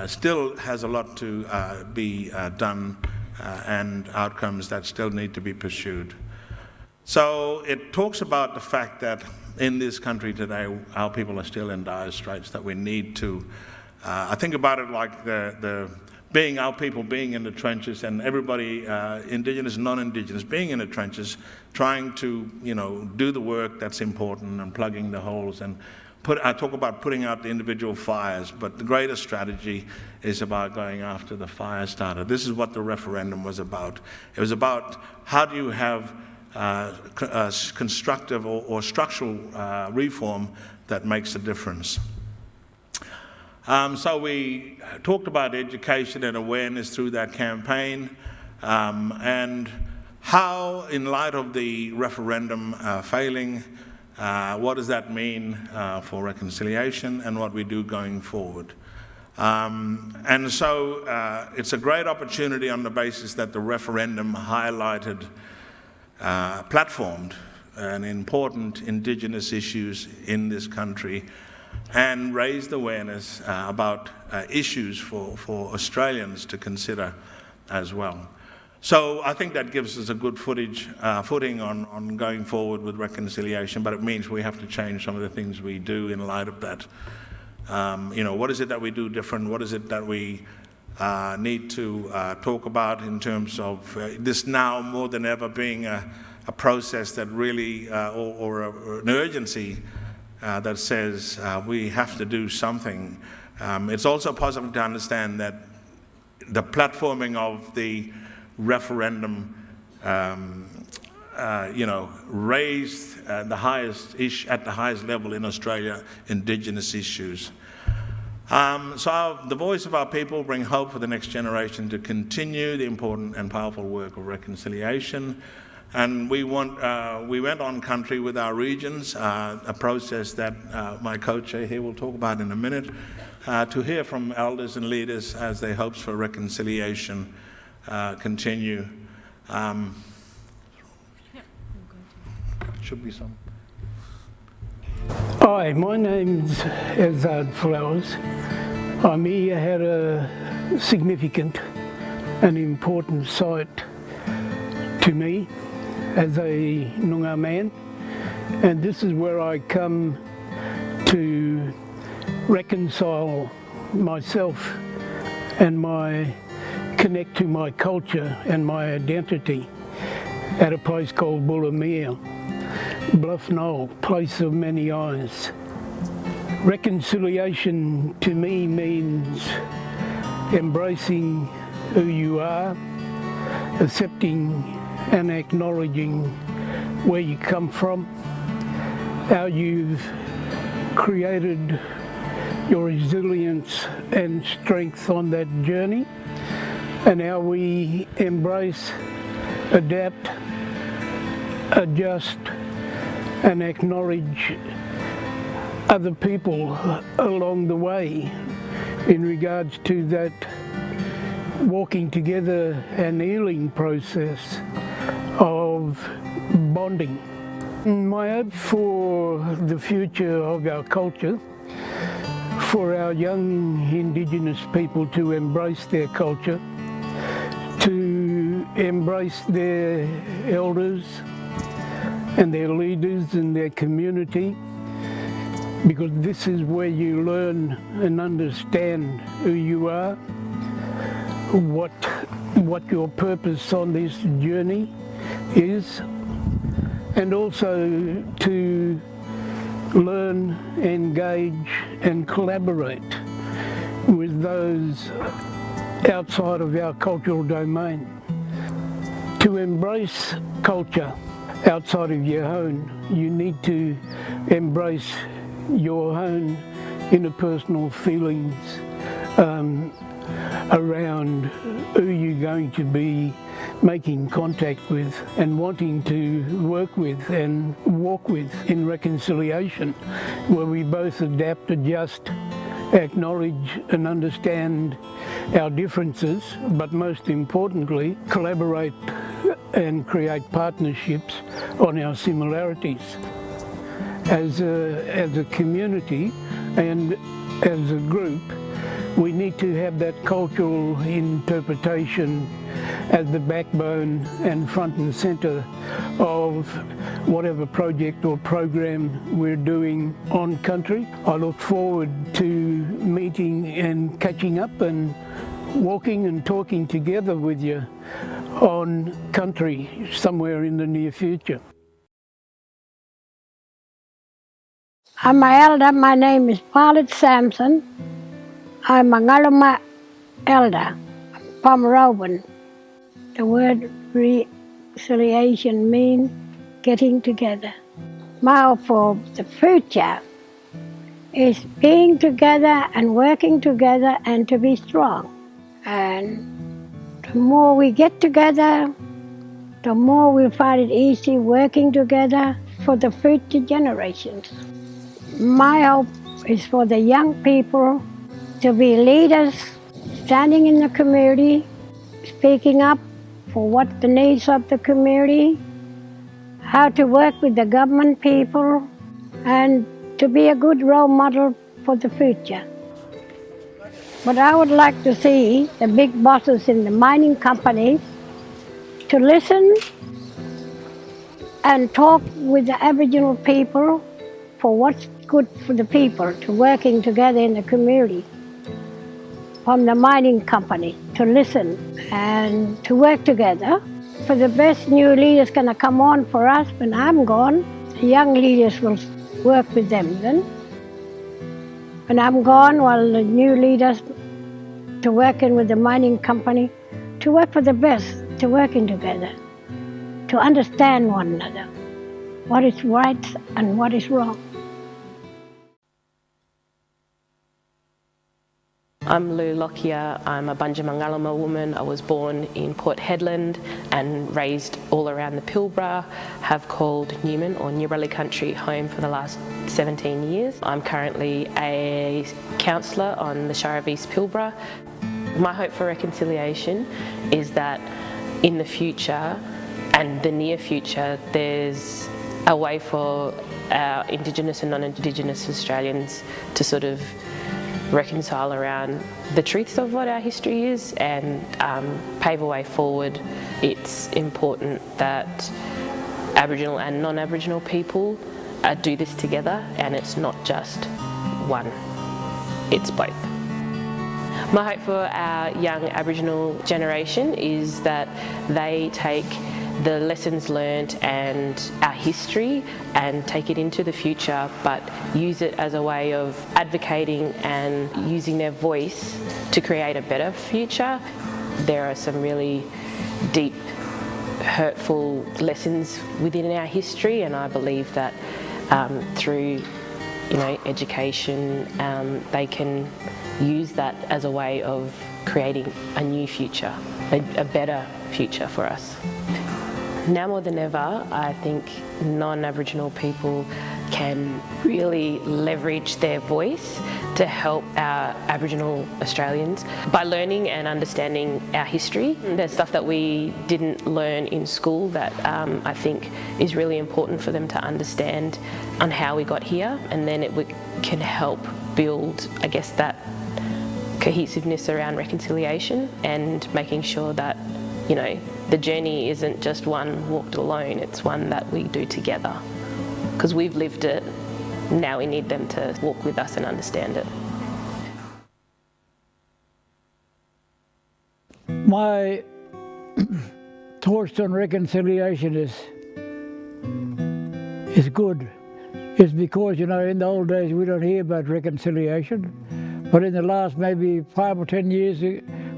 Still has a lot to be done and outcomes that still need to be pursued. So it talks about the fact that in this country today, our people are still in dire straits that we need to, I think about it like our people being in the trenches and everybody, Indigenous and non-Indigenous, being in the trenches, trying to, do the work that's important and plugging the holes and I talk about putting out the individual fires, but the greater strategy is about going after the fire starter. This is what the referendum was about. It was about how do you have constructive or structural reform that makes a difference. So we talked about education and awareness through that campaign, and How, in light of the referendum failing, what does that mean for reconciliation and what we do going forward? And so it's a great opportunity on the basis that the referendum highlighted, platformed important Indigenous issues in this country and raised awareness about issues for Australians to consider as well. So I think that gives us a good footing on going forward with reconciliation, but it means we have to change some of the things we do in light of that. What is it that we do different? What is it that we need to talk about in terms of this now more than ever being a process that really, or an urgency that says we have to do something. It's also possible to understand that the platforming of the referendum, raised at the highest level in Australia, Indigenous issues. The voice of our people bring hope for the next generation to continue the important and powerful work of reconciliation. And we went on country with our regions, a process that my co-chair here will talk about in a minute, to hear from elders and leaders as their hopes for reconciliation continue. Should be some. Hi, my name's Azad Flowers. I'm here at a significant and important site to me as a Noongar man, and this is where I come to reconcile myself and connect to my culture and my identity at a place called Buurloo, Bluff Knoll, place of many eyes. Reconciliation to me means embracing who you are, accepting and acknowledging where you come from, how you've created your resilience and strength on that journey, and how we embrace, adapt, adjust, and acknowledge other people along the way in regards to that walking together and healing process of bonding. My hope for the future of our culture, for our young Indigenous people to embrace their culture, to embrace their elders and their leaders in their community, because this is where you learn and understand who you are, what your purpose on this journey is, and also to learn, engage and collaborate with those outside of our cultural domain. To embrace culture outside of your own, you need to embrace your own interpersonal feelings around who you're going to be making contact with and wanting to work with and walk with in reconciliation, where we both adapt, adjust, acknowledge and understand our differences, but most importantly, collaborate and create partnerships on our similarities. As a community and as a group, we need to have that cultural interpretation as the backbone and front and centre of whatever project or program we're doing on country. I look forward to meeting and catching up and walking and talking together with you on country somewhere in the near future. I'm my elder. My name is Violet Sampson. I'm a Ngalama elder, Pomeranian. The word reconciliation means getting together. My hope for the future is being together and working together and to be strong. And the more we get together, the more we find it easy working together for the future generations. My hope is for the young people to be leaders, standing in the community, speaking up for what the needs of the community, how to work with the government people, and to be a good role model for the future. But I would like to see the big bosses in the mining companies to listen and talk with the Aboriginal people for what's good for the people, to working together in the community. From the mining company to listen and to work together. For the best new leaders going to come on for us when I'm gone, the young leaders will work with them then. When I'm gone, while the new leaders to working with the mining company, to work for the best, to working together, to understand one another, what is right and what is wrong. I'm Lou Lockyer. I'm a Bunjamangalama woman. I was born in Port Hedland and raised all around the Pilbara. Have called Newman or Newralli country home for the last 17 years. I'm currently a counsellor on the Shire of East Pilbara. My hope for reconciliation is that in the future and the near future, there's a way for our Indigenous and non-Indigenous Australians to sort of reconcile around the truths of what our history is and pave a way forward. It's important that Aboriginal and non-Aboriginal people do this together, and it's not just one, it's both. My hope for our young Aboriginal generation is that they take the lessons learned and our history and take it into the future, but use it as a way of advocating and using their voice to create a better future. There are some really deep, hurtful lessons within our history, and I believe that through education, they can use that as a way of creating a new future, a better future for us. Now more than ever, I think non-Aboriginal people can really leverage their voice to help our Aboriginal Australians by learning and understanding our history. There's stuff that we didn't learn in school that I think is really important for them to understand on how we got here, and then it can help build, I guess, that cohesiveness around reconciliation and making sure that the journey isn't just one walked alone, it's one that we do together. Because we've lived it, now we need them to walk with us and understand it. My thoughts on reconciliation is good. It's because, in the old days we don't hear about reconciliation, but in the last maybe 5 or 10 years,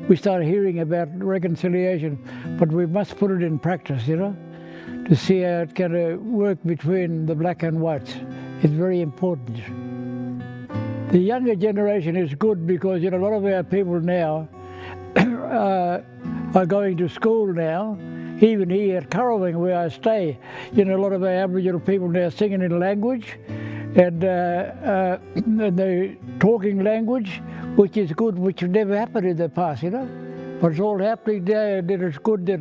we started hearing about reconciliation, but we must put it in practice, to see how it can work between the black and whites. It's very important. The younger generation is good because, a lot of our people now are going to school now. Even here at Currawing, where I stay, a lot of our Aboriginal people now singing in language and they're talking language, which is good, which never happened in the past, But it's all happening there, and it's good that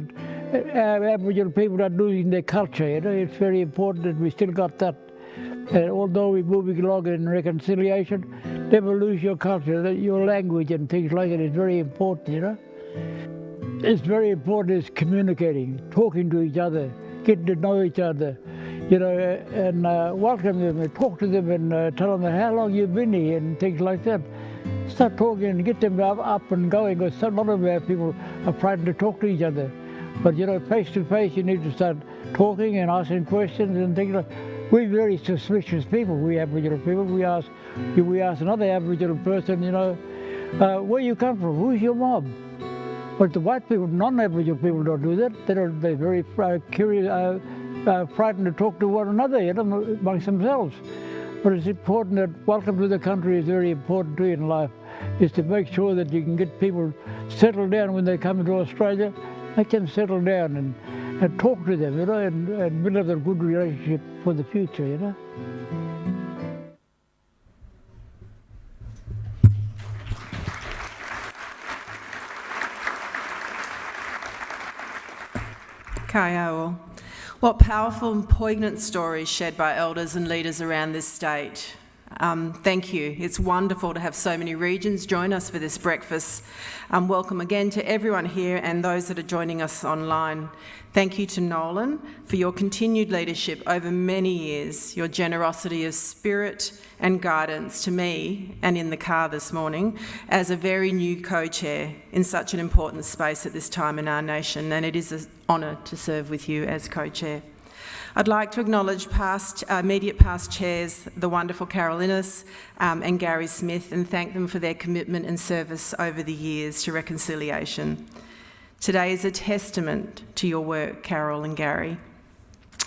our Aboriginal people are losing their culture, It's very important that we still got that. And although we're moving along in reconciliation, never lose your culture, your language and things like that is very important, It's very important is communicating, talking to each other, getting to know each other, and welcome them and talk to them and tell them how long you've been here and things like that. Start talking and get them up and going, because a lot of our people are frightened to talk to each other. But face to face, you need to start talking and asking questions and things like that. We're very suspicious people, we Aboriginal people. We ask another Aboriginal person, where you come from, who's your mob? But the white people, non-Aboriginal people don't do that. They're very curious, frightened to talk to one another, amongst themselves. But it's important that welcome to the country is very important too in life, is to make sure that you can get people settled down when they come into Australia, make them settle down and talk to them, and build up a good relationship for the future, Kaiao. What powerful and poignant stories shared by elders and leaders around this state. Thank you. It's wonderful to have so many regions join us for this breakfast. Welcome again to everyone here and those that are joining us online. Thank you to Nolan for your continued leadership over many years, your generosity of spirit and guidance to me and in the car this morning as a very new co-chair in such an important space at this time in our nation, and it is an honour to serve with you as co-chair. I'd like to acknowledge immediate past chairs, the wonderful Carol Innes and Gary Smith, and thank them for their commitment and service over the years to reconciliation. Today is a testament to your work, Carol and Gary,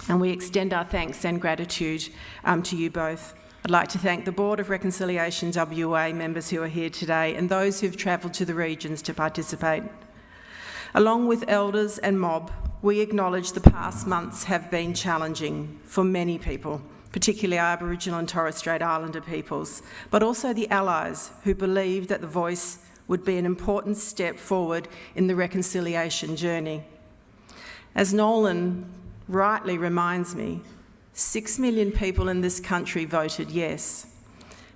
and we extend our thanks and gratitude to you both. I'd like to thank the Board of Reconciliation WA members who are here today and those who've travelled to the regions to participate. Along with elders and mob, we acknowledge the past months have been challenging for many people, particularly Aboriginal and Torres Strait Islander peoples, but also the allies who believed that the voice would be an important step forward in the reconciliation journey. As Nolan rightly reminds me, 6 million people in this country voted yes.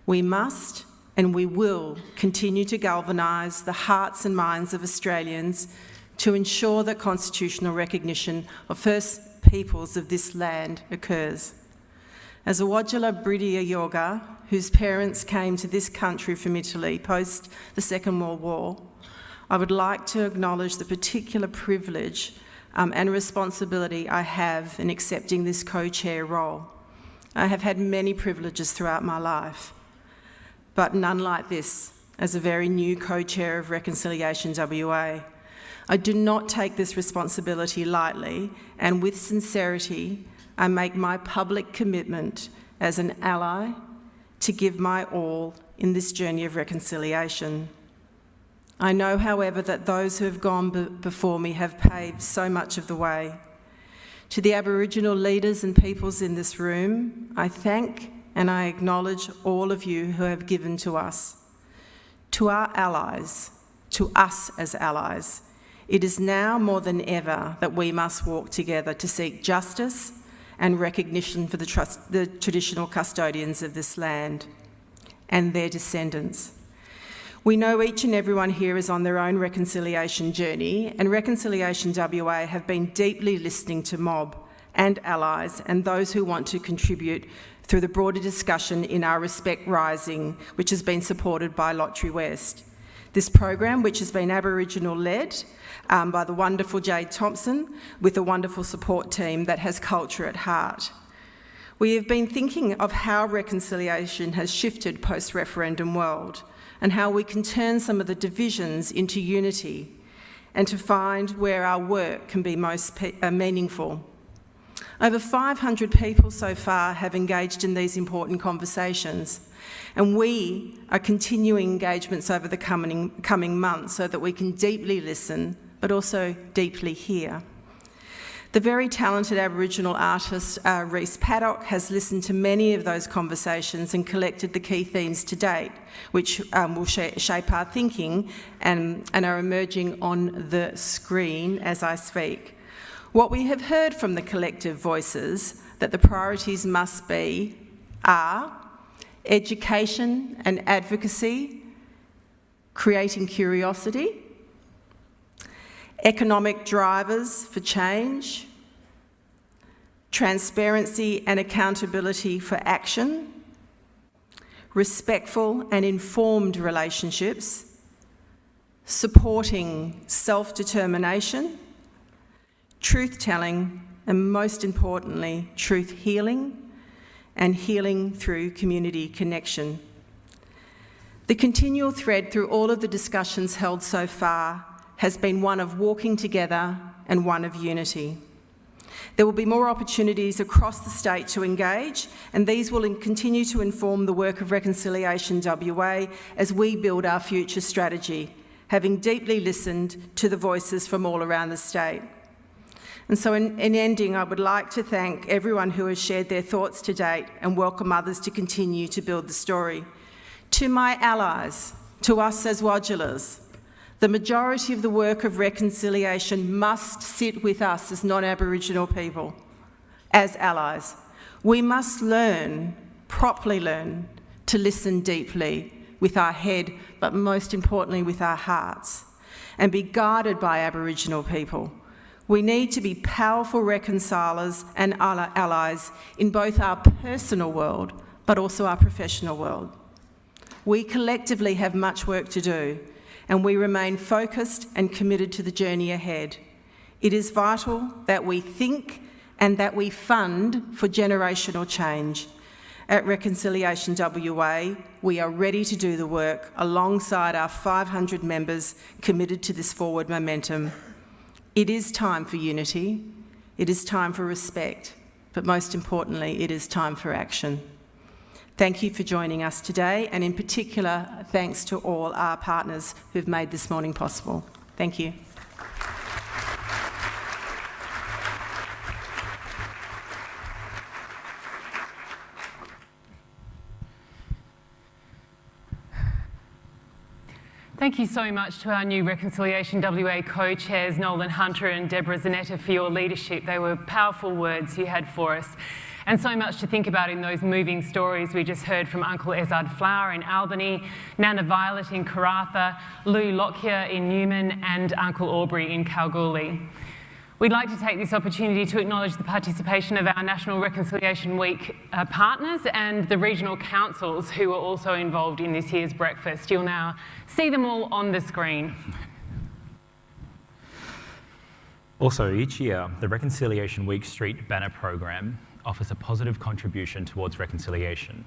We must and we will continue to galvanise the hearts and minds of Australians to ensure that constitutional recognition of First Peoples of this land occurs. As a Walley Bridia Yoga, whose parents came to this country from Italy post the Second World War, I would like to acknowledge the particular privilege and responsibility I have in accepting this co-chair role. I have had many privileges throughout my life, but none like this as a very new co-chair of Reconciliation WA. I do not take this responsibility lightly, and with sincerity, I make my public commitment as an ally to give my all in this journey of reconciliation. I know, however, that those who have gone before me have paved so much of the way. To the Aboriginal leaders and peoples in this room, I thank and I acknowledge all of you who have given to us. To our allies, to us as allies, it is now more than ever that we must walk together to seek justice and recognition for the traditional custodians of this land and their descendants. We know each and everyone here is on their own reconciliation journey, and Reconciliation WA have been deeply listening to mob and allies and those who want to contribute through the broader discussion in our Respect Rising, which has been supported by Lottery West. This program, which has been Aboriginal-led by the wonderful Jade Thompson, with a wonderful support team that has culture at heart. We have been thinking of how reconciliation has shifted post-referendum world and how we can turn some of the divisions into unity and to find where our work can be most meaningful. Over 500 people so far have engaged in these important conversations, and we are continuing engagements over the coming months so that we can deeply listen, but also deeply hear. The very talented Aboriginal artist Reese Paddock has listened to many of those conversations and collected the key themes to date, which will shape our thinking and are emerging on the screen as I speak. What we have heard from the collective voices that the priorities must be are education and advocacy, creating curiosity, economic drivers for change, transparency and accountability for action, respectful and informed relationships, supporting self-determination, truth-telling, and most importantly, truth healing, and healing through community connection. The continual thread through all of the discussions held so far has been one of walking together and one of unity. There will be more opportunities across the state to engage, and these will continue to inform the work of Reconciliation WA as we build our future strategy, having deeply listened to the voices from all around the state. And so in ending, I would like to thank everyone who has shared their thoughts to date and welcome others to continue to build the story. To my allies, to us as Wadjulas, the majority of the work of reconciliation must sit with us as non-Aboriginal people, as allies. We must learn, properly learn, to listen deeply with our head, but most importantly with our hearts, and be guided by Aboriginal people. We need to be powerful reconcilers and allies in both our personal world, but also our professional world. We collectively have much work to do, and we remain focused and committed to the journey ahead. It is vital that we think and that we fund for generational change. At Reconciliation WA, we are ready to do the work alongside our 500 members committed to this forward momentum. It is time for unity, it is time for respect, but most importantly, it is time for action. Thank you for joining us today, and in particular, thanks to all our partners who've made this morning possible. Thank you. Thank you so much to our new Reconciliation WA co-chairs, Nolan Hunter and Debra Zanella, for your leadership. They were powerful words you had for us, and so much to think about in those moving stories we just heard from Uncle Ezard Flower in Albany, Nana Violet in Karratha, Lou Lockyer in Newman, and Uncle Aubrey in Kalgoorlie. We'd like to take this opportunity to acknowledge the participation of our National Reconciliation Week partners and the regional councils who were also involved in this year's breakfast. You'll now see them all on the screen. Also, each year, the Reconciliation Week Street Banner program offers a positive contribution towards reconciliation.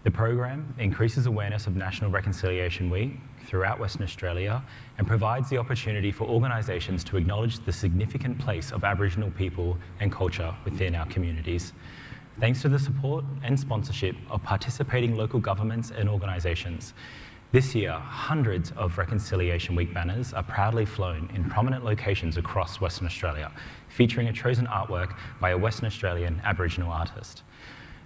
The program increases awareness of National Reconciliation Week throughout Western Australia and provides the opportunity for organisations to acknowledge the significant place of Aboriginal people and culture within our communities. Thanks to the support and sponsorship of participating local governments and organisations, this year, hundreds of Reconciliation Week banners are proudly flown in prominent locations across Western Australia, featuring a chosen artwork by a Western Australian Aboriginal artist.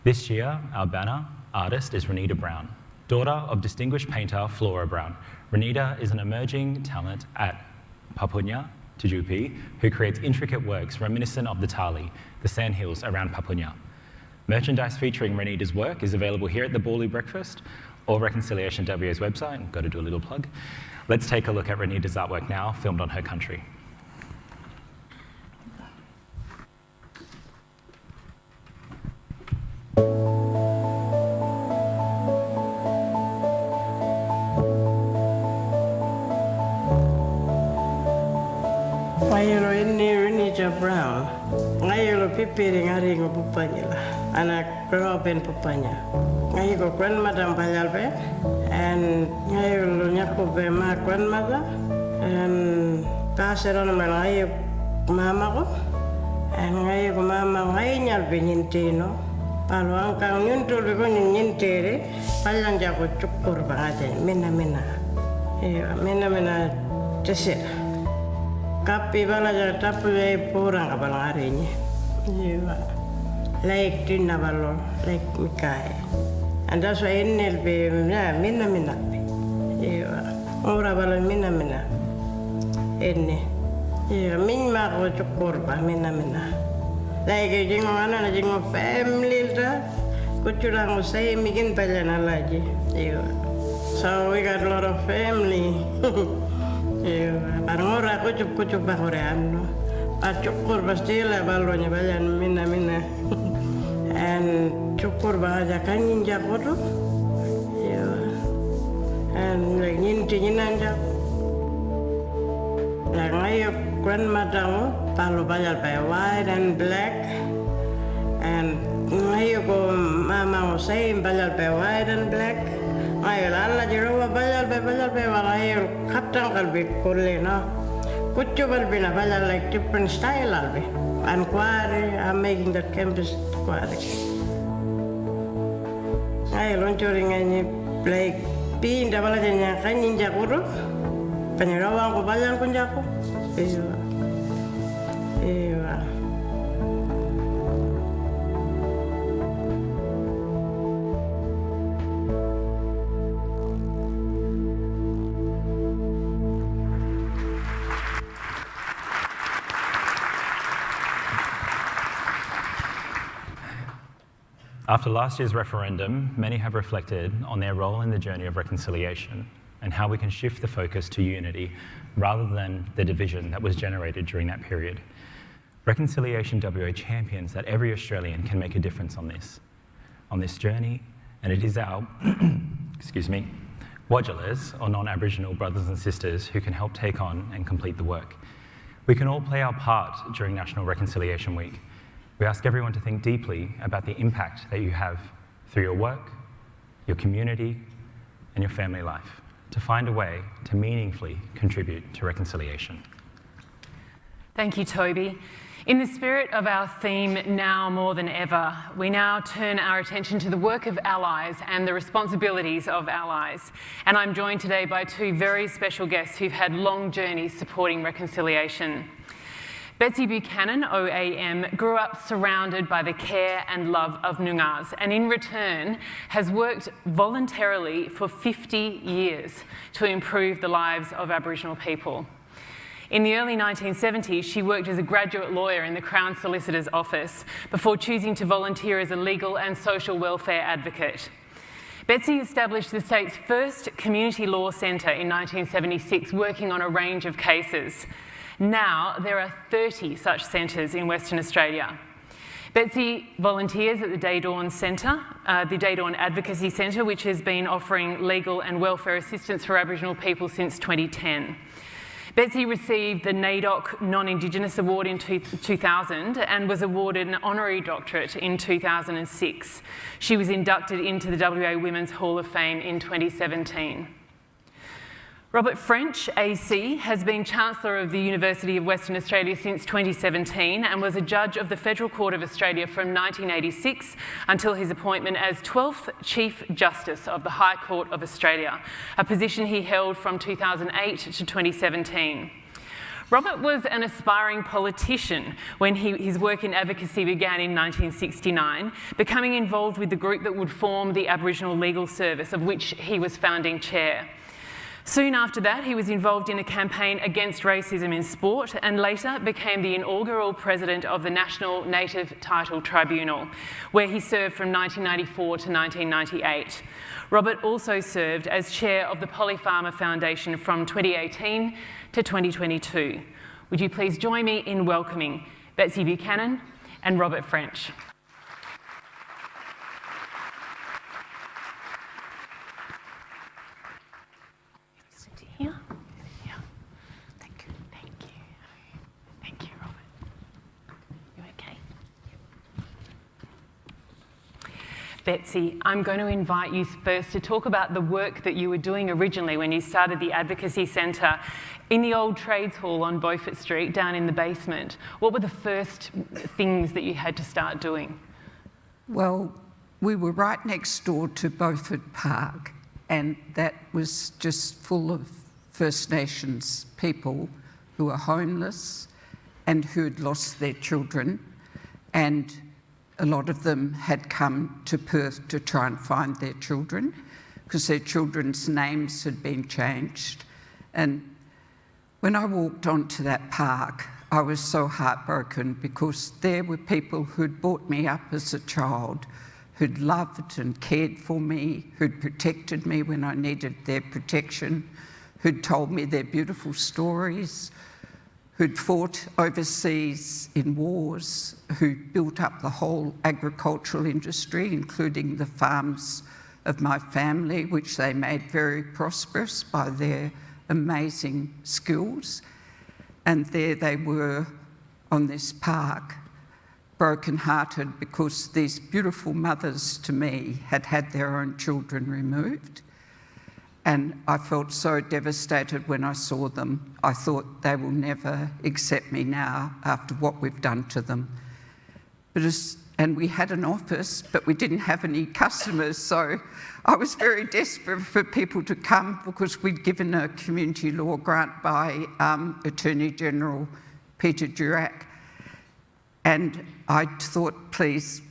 This year, our banner artist is Renita Brown, daughter of distinguished painter Flora Brown. Renita is an emerging talent at Papunya, Tujupi, who creates intricate works reminiscent of the Tali, the sandhills around Papunya. Merchandise featuring Renita's work is available here at the Boorloo Breakfast or Reconciliation WA's website. Got to do a little plug. Let's take a look at Renita's artwork now, filmed on her country. Ngayelo ini Renita Brown. Ngayelo pipiri ngaringo pupanyila. Anak Robin pupanya. Ngayelo grandmother Mbayalbe. And ngayelo nyakobe ma grandmother. And paseron ngayo mama ko. And ngayo mama ngaynyal binyintino. Palo angkang nyuntul ko nyintere. Palang jako cukur bangaten. Mena. Mena tesir. Kapi bala ja tapu e porang abala arinya. Iya. Like tinna balo, like mikai. Anda so enel be na mina. Iya. Ora bala mina. Enne. Iya, min ma ko cukur ba mina. Like jingo ana na jingo family ta. Kucurang usai mikin palana lagi. Iya. So we got a lot of family. Parang ora kucup ba koreano. Pacukur pasti lah balonya bayan mina. And cukur ba aja kanin jakodo. And like nyinti nanja. Like ngayo grandmother mo palo bayal by white and black. And ngayo ko mama mo same bayal by white and black. Ayo lala jero bayal be walayo katang kalbi kulle no kuchu balbi na bayal like different style albi and kwari I'm making that campus kwari ayo loncoring ani like pinda bala jenya kanin jakuro panyarawang ko bayal kun jako Ewa. After last year's referendum, many have reflected on their role in the journey of reconciliation and how we can shift the focus to unity rather than the division that was generated during that period. Reconciliation WA champions that every Australian can make a difference on this journey, and it is our, excuse me, Wadjelas, or non-Aboriginal brothers and sisters, who can help take on and complete the work. We can all play our part during National Reconciliation Week. We ask everyone to think deeply about the impact that you have through your work, your community, and your family life, to find a way to meaningfully contribute to reconciliation. Thank you, Toby. In the spirit of our theme, Now More Than Ever, we now turn our attention to the work of allies and the responsibilities of allies. And I'm joined today by two very special guests who've had long journeys supporting reconciliation. Betsy Buchanan, OAM, grew up surrounded by the care and love of Noongars, and in return has worked voluntarily for 50 years to improve the lives of Aboriginal people. In the early 1970s, she worked as a graduate lawyer in the Crown Solicitor's Office before choosing to volunteer as a legal and social welfare advocate. Betsy established the state's first community law centre in 1976, working on a range of cases. Now, there are 30 such centres in Western Australia. Betsy volunteers at the Day Dawn Centre, the Day Dawn Advocacy Centre, which has been offering legal and welfare assistance for Aboriginal people since 2010. Betsy received the NAIDOC Non-Indigenous Award in 2000 and was awarded an honorary doctorate in 2006. She was inducted into the WA Women's Hall of Fame in 2017. Robert French, AC, has been Chancellor of the University of Western Australia since 2017 and was a judge of the Federal Court of Australia from 1986 until his appointment as 12th Chief Justice of the High Court of Australia, a position he held from 2008 to 2017. Robert was an aspiring politician when his work in advocacy began in 1969, becoming involved with the group that would form the Aboriginal Legal Service, of which he was founding chair. Soon after that, he was involved in a campaign against racism in sport and later became the inaugural president of the National Native Title Tribunal, where he served from 1994 to 1998. Robert also served as chair of the Polly Farmer Foundation from 2018 to 2022. Would you please join me in welcoming Betsy Buchanan and Robert French. Betsy, I'm going to invite you first to talk about the work that you were doing originally when you started the Advocacy Centre in the old Trades Hall on Beaufort Street, down in the basement. What were the first things that you had to start doing? Well, we were right next door to Beaufort Park, and that was just full of First Nations people who were homeless and who had lost their children, and a lot of them had come to Perth to try and find their children because their children's names had been changed. And when I walked onto that park, I was so heartbroken because there were people who'd brought me up as a child, who'd loved and cared for me, who'd protected me when I needed their protection, who'd told me their beautiful stories, who'd fought overseas in wars, who built up the whole agricultural industry, including the farms of my family, which they made very prosperous by their amazing skills. And there they were on this park, broken-hearted because these beautiful mothers to me had had their own children removed. And I felt so devastated when I saw them. I thought they will never accept me now after what we've done to them. And we had an office, but we didn't have any customers, so I was very desperate for people to come because we'd given a community law grant by Attorney General Peter Durack. And I thought, please,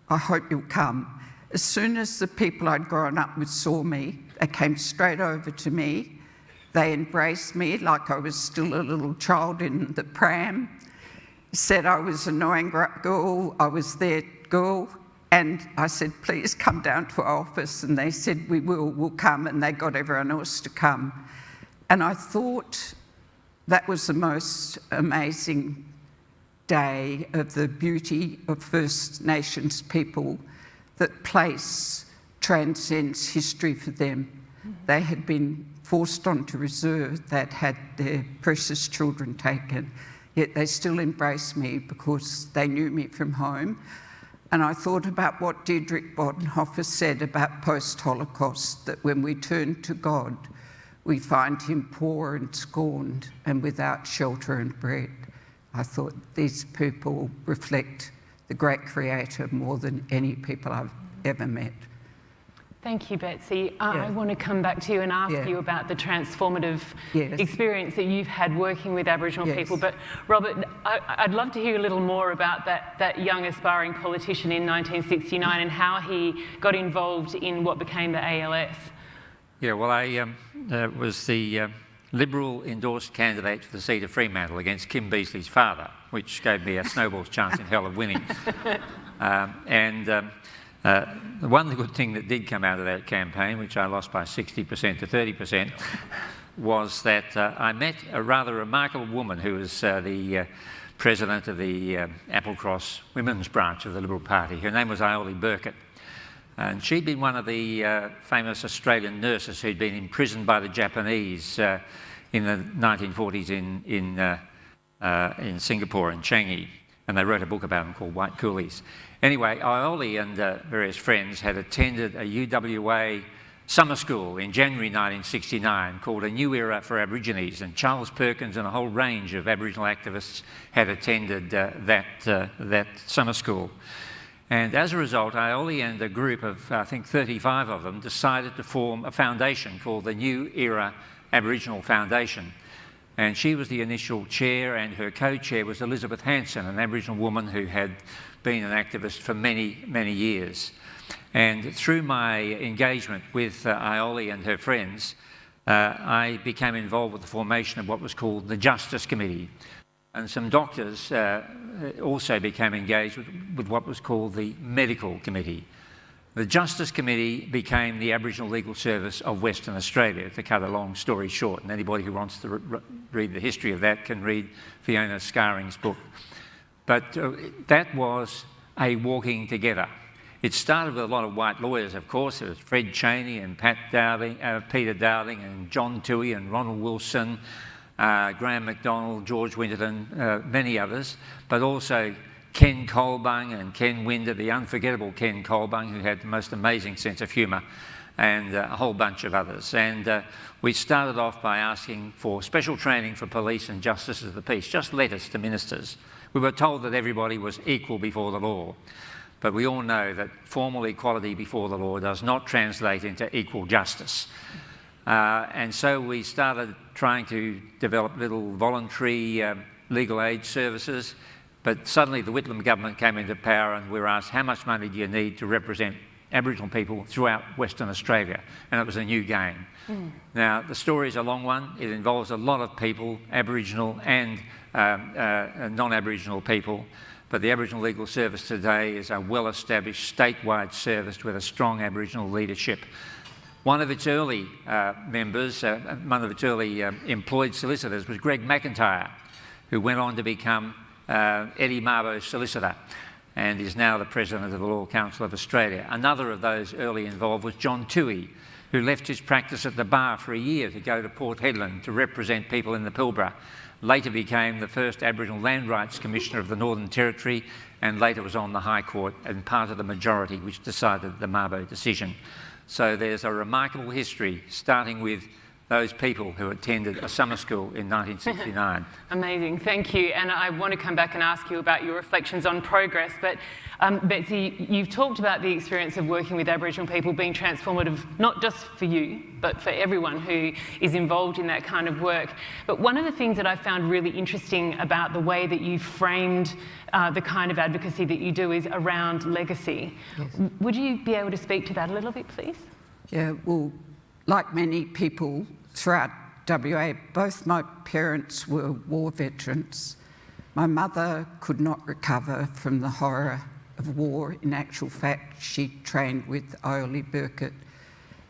I hope you'll come. As soon as the people I'd grown up with saw me, they came straight over to me. They embraced me like I was still a little child in the pram, said I was an annoying girl, I was their girl, and I said, please come down to our office, and they said, we'll come, and they got everyone else to come. And I thought that was the most amazing day of the beauty of First Nations people, that place transcends history for them. They had been forced onto reserve, that had their precious children taken, yet they still embraced me because they knew me from home. And I thought about what Dietrich Bonhoeffer said about post-Holocaust, that when we turn to God, we find him poor and scorned and without shelter and bread. I thought these people reflect the great Creator more than any people I've ever met. Thank you, Betsy. I want to come back to you and ask you about the transformative experience that you've had working with Aboriginal people. But Robert, I'd love to hear a little more about that young aspiring politician in 1969 and how he got involved in what became the ALS. Yeah, well, I was the Liberal endorsed candidate for the seat of Fremantle against Kim Beazley's father, which gave me a snowball's chance in hell of winning. The one good thing that did come out of that campaign, which I lost by 60% to 30%, was that I met a rather remarkable woman who was the president of the Applecross Women's branch of the Liberal Party. Her name was Iole Burkett. And she'd been one of the famous Australian nurses who'd been imprisoned by the Japanese in the 1940s in Singapore, in Changi. And they wrote a book about them called White Coolies. Anyway, Iole and various friends had attended a UWA summer school in January 1969 called A New Era for Aborigines, and Charles Perkins and a whole range of Aboriginal activists had attended that summer school. And as a result, Iole and a group of, I think, 35 of them decided to form a foundation called the New Era Aboriginal Foundation. And she was the initial chair, and her co-chair was Elizabeth Hanson, an Aboriginal woman who had been an activist for many, many years. And through my engagement with Iole and her friends, I became involved with the formation of what was called the Justice Committee. And some doctors also became engaged with what was called the Medical Committee. The Justice Committee became the Aboriginal Legal Service of Western Australia, to cut a long story short. And anybody who wants to read the history of that can read Fiona Scaring's book. But that was a walking together. It started with a lot of white lawyers, of course. There was Fred Chaney and Peter Dowling and John Toohey and Ronald Wilson, Graham MacDonald, George Winterton, many others, but also Ken Colbung and Ken Winder, the unforgettable Ken Colbung, who had the most amazing sense of humour, and a whole bunch of others. And we started off by asking for special training for police and justices of the peace, just letters to ministers. We were told that everybody was equal before the law, but we all know that formal equality before the law does not translate into equal justice. And so we started trying to develop little voluntary legal aid services, but suddenly the Whitlam government came into power and we were asked, how much money do you need to represent Aboriginal people throughout Western Australia? And it was a new game. Now, the story is a long one. It involves a lot of people, Aboriginal and non-Aboriginal people, but the Aboriginal Legal Service today is a well-established statewide service with a strong Aboriginal leadership. One of its early members, one of its early employed solicitors was Greg McIntyre, who went on to become Eddie Mabo's solicitor and is now the President of the Law Council of Australia. Another of those early involved was John Toohey, who left his practice at the bar for a year to go to Port Hedland to represent people in the Pilbara. Later became the first Aboriginal Land Rights Commissioner of the Northern Territory, and later was on the High Court and part of the majority which decided the Mabo decision. So there's a remarkable history, starting with those people who attended a summer school in 1969. Amazing, thank you. And I want to come back and ask you about your reflections on progress, but Betsy, you've talked about the experience of working with Aboriginal people being transformative, not just for you, but for everyone who is involved in that kind of work. But one of the things that I found really interesting about the way that you framed the kind of advocacy that you do is around legacy. Yes. Would you be able to speak to that a little bit, please? Yeah, well, like many people throughout WA, both my parents were war veterans. My mother could not recover from the horror of war. In actual fact, she trained with Ioli Burkitt,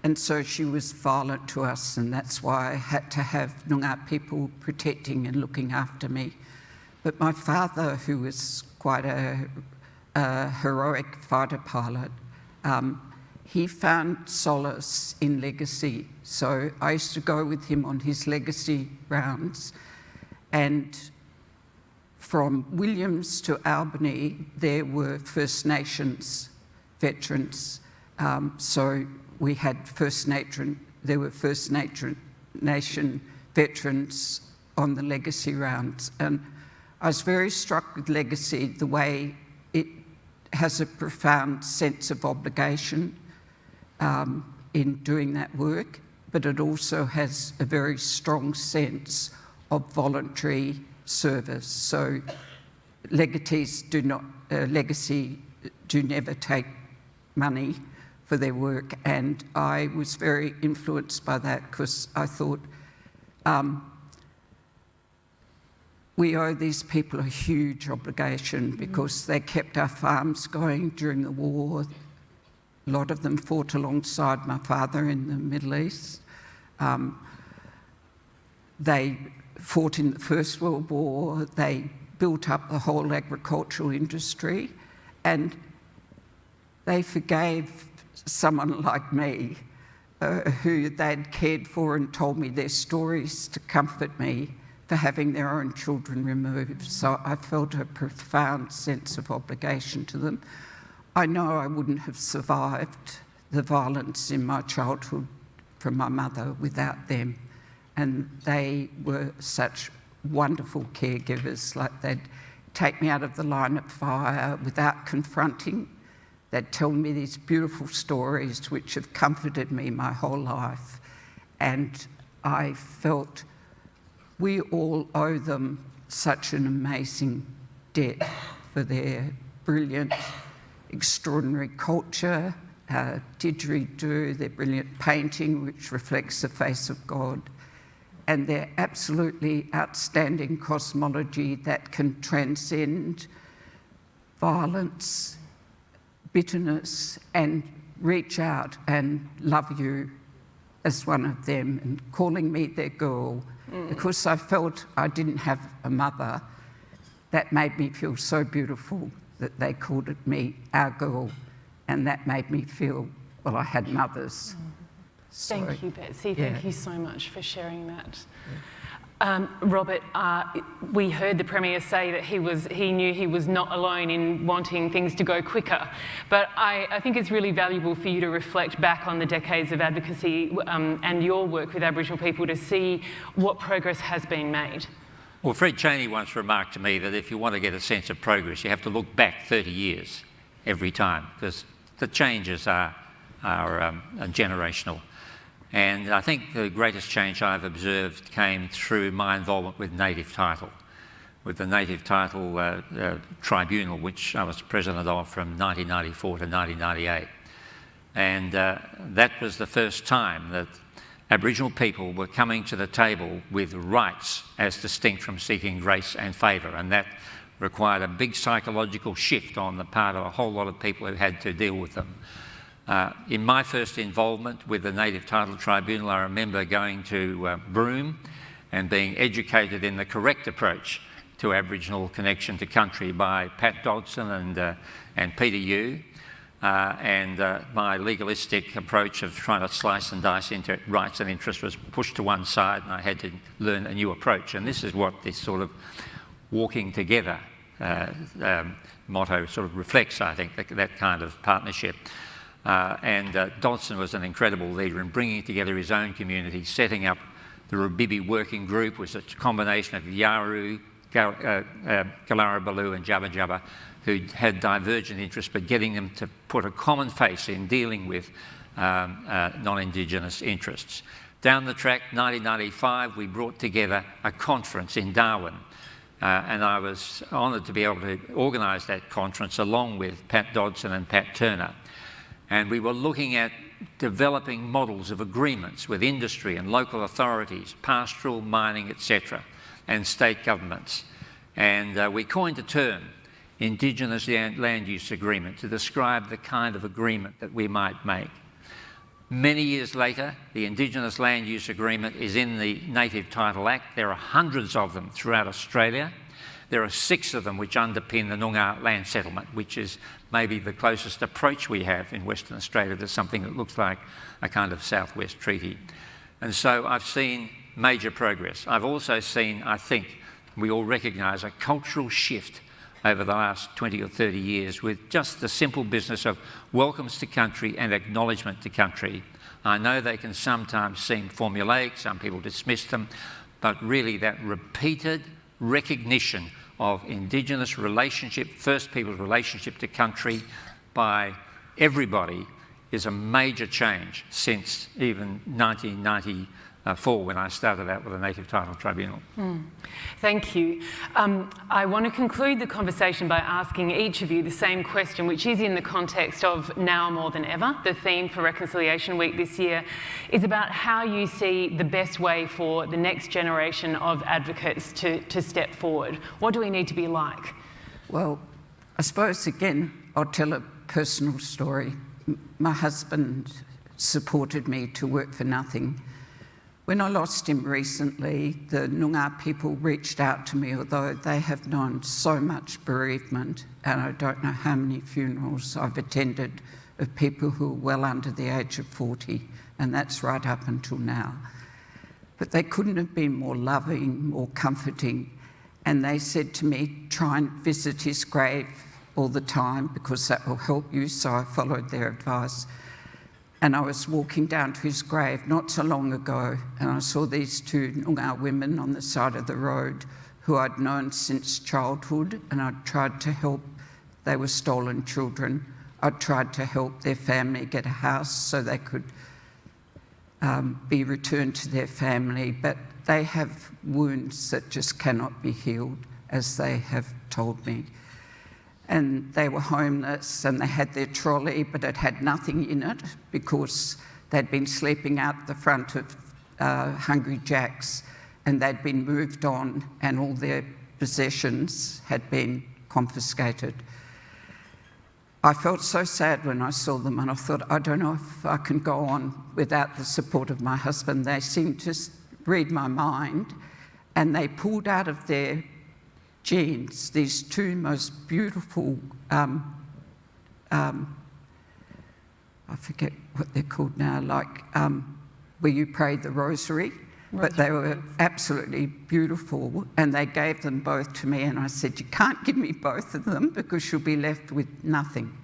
and so she was violent to us, and that's why I had to have Noongar people protecting and looking after me. But my father, who was quite a heroic fighter pilot, he found solace in legacy. So I used to go with him on his legacy rounds, and from Williams to Albany, there were First Nations veterans. So we had there were First Nation veterans on the legacy rounds. And I was very struck with legacy, the way it has a profound sense of obligation in doing that work, but it also has a very strong sense of voluntary service. So legacy do never take money for their work, and I was very influenced by that because I thought we owe these people a huge obligation because they kept our farms going during the war. A lot of them fought alongside my father in the Middle East. They fought in the First World War. They built up the whole agricultural industry, and they forgave someone like me who they'd cared for and told me their stories to comfort me for having their own children removed. So I felt a profound sense of obligation to them. I know I wouldn't have survived the violence in my childhood from my mother without them. And they were such wonderful caregivers. Like, they'd take me out of the line of fire without confronting. They'd tell me these beautiful stories which have comforted me my whole life. And I felt we all owe them such an amazing debt for their brilliant, extraordinary culture, didgeridoo, their brilliant painting which reflects the face of God, and their absolutely outstanding cosmology that can transcend violence, bitterness, and reach out and love you as one of them, and calling me their girl. Because I felt I didn't have a mother, that made me feel so beautiful that they called it me our girl, and that made me feel, well, I had mothers. Thank you, Betsy. Thank you so much for sharing that. Robert, we heard the Premier say that he knew he was not alone in wanting things to go quicker, but I think it's really valuable for you to reflect back on the decades of advocacy and your work with Aboriginal people to see what progress has been made. Well, Fred Chaney once remarked to me that if you want to get a sense of progress, you have to look back 30 years every time, because the changes are generational. And I think the greatest change I've observed came through my involvement with native title, with the Native Title Tribunal, which I was president of from 1994 to 1998. And that was the first time that Aboriginal people were coming to the table with rights as distinct from seeking grace and favour, and that required a big psychological shift on the part of a whole lot of people who had to deal with them. In my first involvement with the Native Title Tribunal, I remember going to Broome and being educated in the correct approach to Aboriginal connection to country by Pat Dodson and Peter Yu, and my legalistic approach of trying to slice and dice into rights and interests was pushed to one side, and I had to learn a new approach. And this is what this sort of walking together motto sort of reflects, I think, that kind of partnership. And Dodson was an incredible leader in bringing together his own community, setting up The Rubibi Working Group was a combination of Yaru, Kwoorabup and Jabba Jabba, who had divergent interests, but getting them to put a common face in dealing with non-Indigenous interests. Down the track, 1995, we brought together a conference in Darwin, and I was honoured to be able to organise that conference along with Pat Dodson and Pat Turner. And we were looking at developing models of agreements with industry and local authorities, pastoral, mining, etc., and state governments. And we coined a term, Indigenous Land Use Agreement, to describe the kind of agreement that we might make. Many years later, the Indigenous Land Use Agreement is in the Native Title Act. There are hundreds of them throughout Australia. There are 6 of them which underpin the Noongar land settlement, which is maybe the closest approach we have in Western Australia to something that looks like a kind of Southwest Treaty. And so I've seen major progress. I've also seen, I think, we all recognise a cultural shift over the last 20 or 30 years with just the simple business of welcomes to country and acknowledgement to country. I know they can sometimes seem formulaic, some people dismiss them, but really that repeated recognition of Indigenous relationship, First Peoples relationship to country by everybody is a major change since even 1994 when I started out with the Native Title Tribunal. Thank you. I want to conclude the conversation by asking each of you the same question, which is in the context of now more than ever. The theme for Reconciliation Week this year is about how you see the best way for the next generation of advocates to step forward. What do we need to be like? Well, I suppose, again, I'll tell a personal story. My husband supported me to work for nothing. When I lost him recently, the Noongar people reached out to me, although they have known so much bereavement, and I don't know how many funerals I've attended of people who are well under the age of 40, and that's right up until now. But they couldn't have been more loving, more comforting, and they said to me, try and visit his grave all the time because that will help you, so I followed their advice. And I was walking down to his grave not so long ago, and I saw these 2 Noongar women on the side of the road who I'd known since childhood, and I'd tried to help. They were stolen children. I'd tried to help their family get a house so they could be returned to their family, but they have wounds that just cannot be healed, as they have told me. And they were homeless and they had their trolley, but it had nothing in it because they'd been sleeping out the front of Hungry Jack's and they'd been moved on and all their possessions had been confiscated. I felt so sad when I saw them and I thought, I don't know if I can go on without the support of my husband. They seemed to read my mind and they pulled out of their jeans these 2 most beautiful, I forget what they're called now, like where you pray the rosary, but they were absolutely beautiful and they gave them both to me and I said, you can't give me both of them because you'll be left with nothing.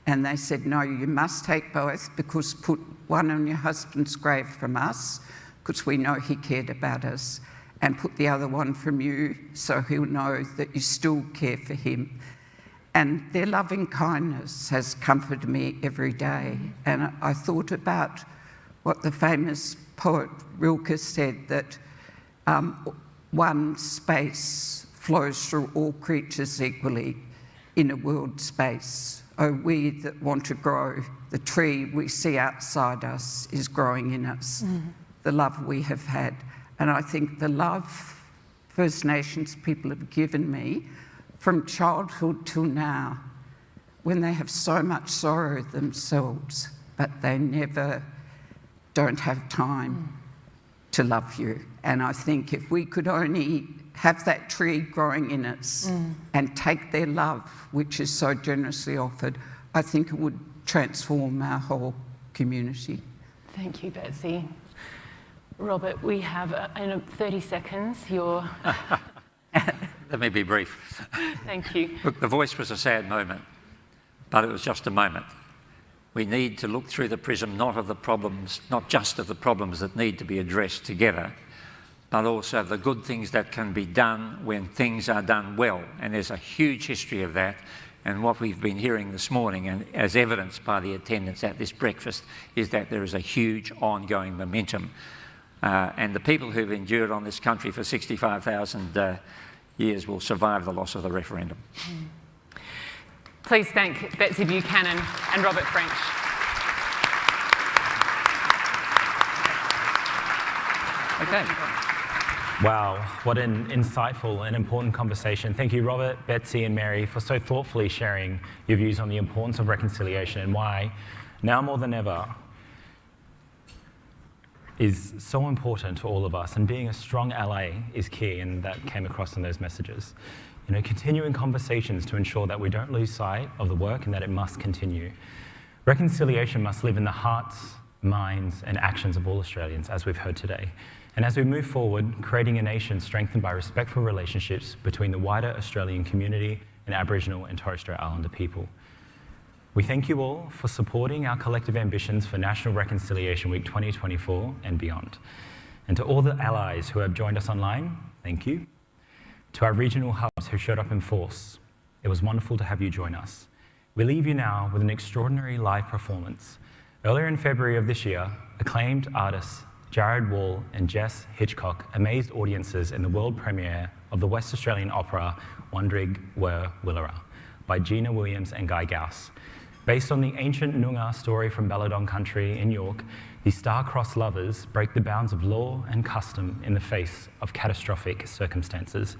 And they said, no, you must take both because put one on your husband's grave from us because we know he cared about us, and put the other one from you so he'll know that you still care for him. And their loving kindness has comforted me every day. And I thought about what the famous poet Rilke said, that one space flows through all creatures equally in a world space. Oh, we that want to grow, the tree we see outside us is growing in us, the love we have had. And I think the love First Nations people have given me from childhood till now, when they have so much sorrow themselves, but they never don't have time to love you. And I think if we could only have that tree growing in us and take their love, which is so generously offered, I think it would transform our whole community. Thank you, Betsy. Robert, we have in 30 seconds your... Let me be brief. Thank you. Look, the voice was a sad moment, but it was just a moment. We need to look through the prism not of the problems, not just of the problems that need to be addressed together, but also the good things that can be done when things are done well. And there's a huge history of that. And what we've been hearing this morning, and as evidenced by the attendance at this breakfast, is that there is a huge ongoing momentum. And the people who've endured on this country for 65,000 years will survive the loss of the referendum. Please thank Betsy Buchanan and Robert French. Okay. Wow, what an insightful and important conversation. Thank you, Robert, Betsy, and Mary, for so thoughtfully sharing your views on the importance of reconciliation and why, now more than ever, is so important to all of us. And being a strong ally is key, and that came across in those messages. You know, continuing conversations to ensure that we don't lose sight of the work and that it must continue. Reconciliation must live in the hearts, minds, and actions of all Australians, as we've heard today. And as we move forward, creating a nation strengthened by respectful relationships between the wider Australian community and Aboriginal and Torres Strait Islander people. We thank you all for supporting our collective ambitions for National Reconciliation Week 2024 and beyond. And to all the allies who have joined us online, thank you. To our regional hubs who showed up in force, it was wonderful to have you join us. We leave you now with an extraordinary live performance. Earlier in February of this year, acclaimed artists Jared Wall and Jess Hitchcock amazed audiences in the world premiere of the West Australian opera Wundig, Wilura by Gina Williams and Guy Gauss. Based on the ancient Noongar story from Balladong country in York, these star-crossed lovers break the bounds of law and custom in the face of catastrophic circumstances.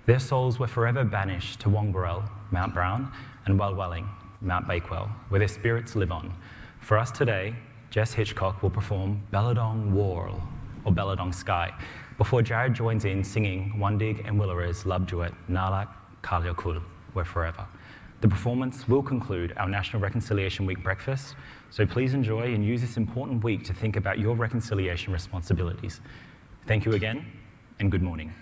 Their souls were forever banished to Wongborough, Mount Brown, and Walwelling, Mount Bakewell, where their spirits live on. For us today, Jess Hitchcock will perform Balladong War, or Balladong Sky, before Jared joins in singing Wundig and Wilura's love duet, Nalak Kalyakul, We're Forever. The performance will conclude our National Reconciliation Week breakfast, so please enjoy and use this important week to think about your reconciliation responsibilities. Thank you again, and good morning.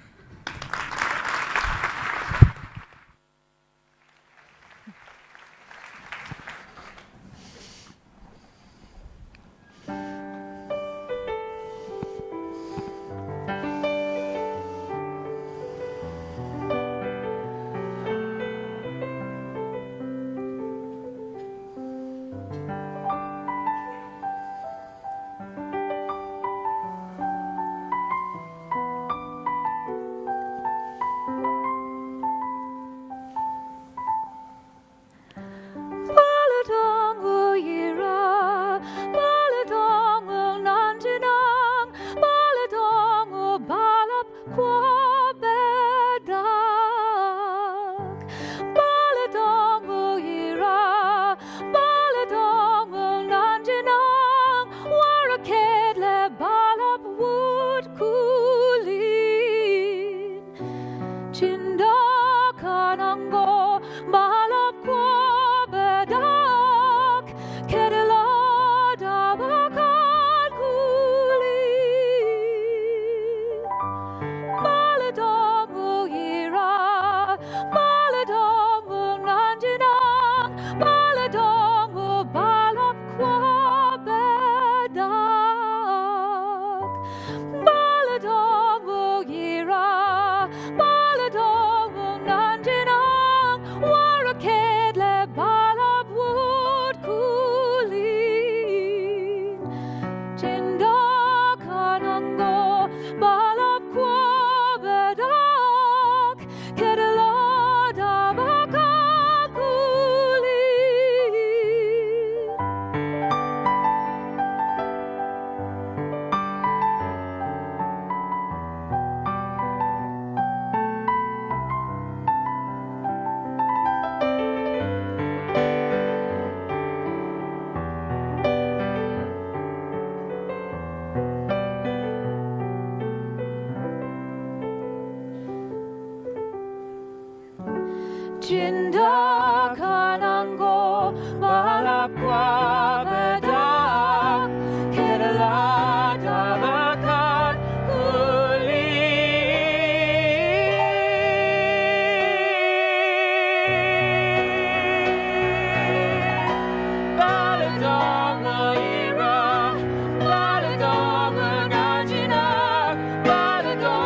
Jinda kanango malapwa bedak kerala dabakan kuli baladong ira baladong ngajina baladong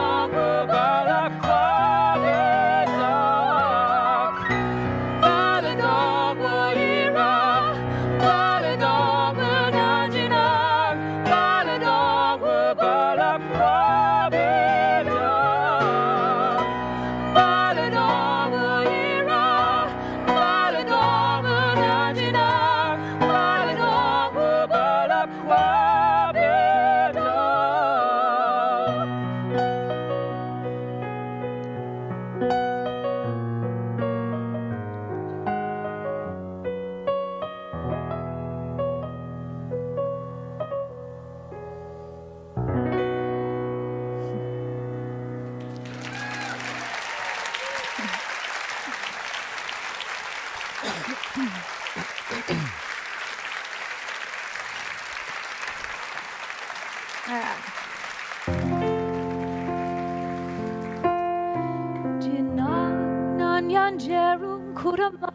kurama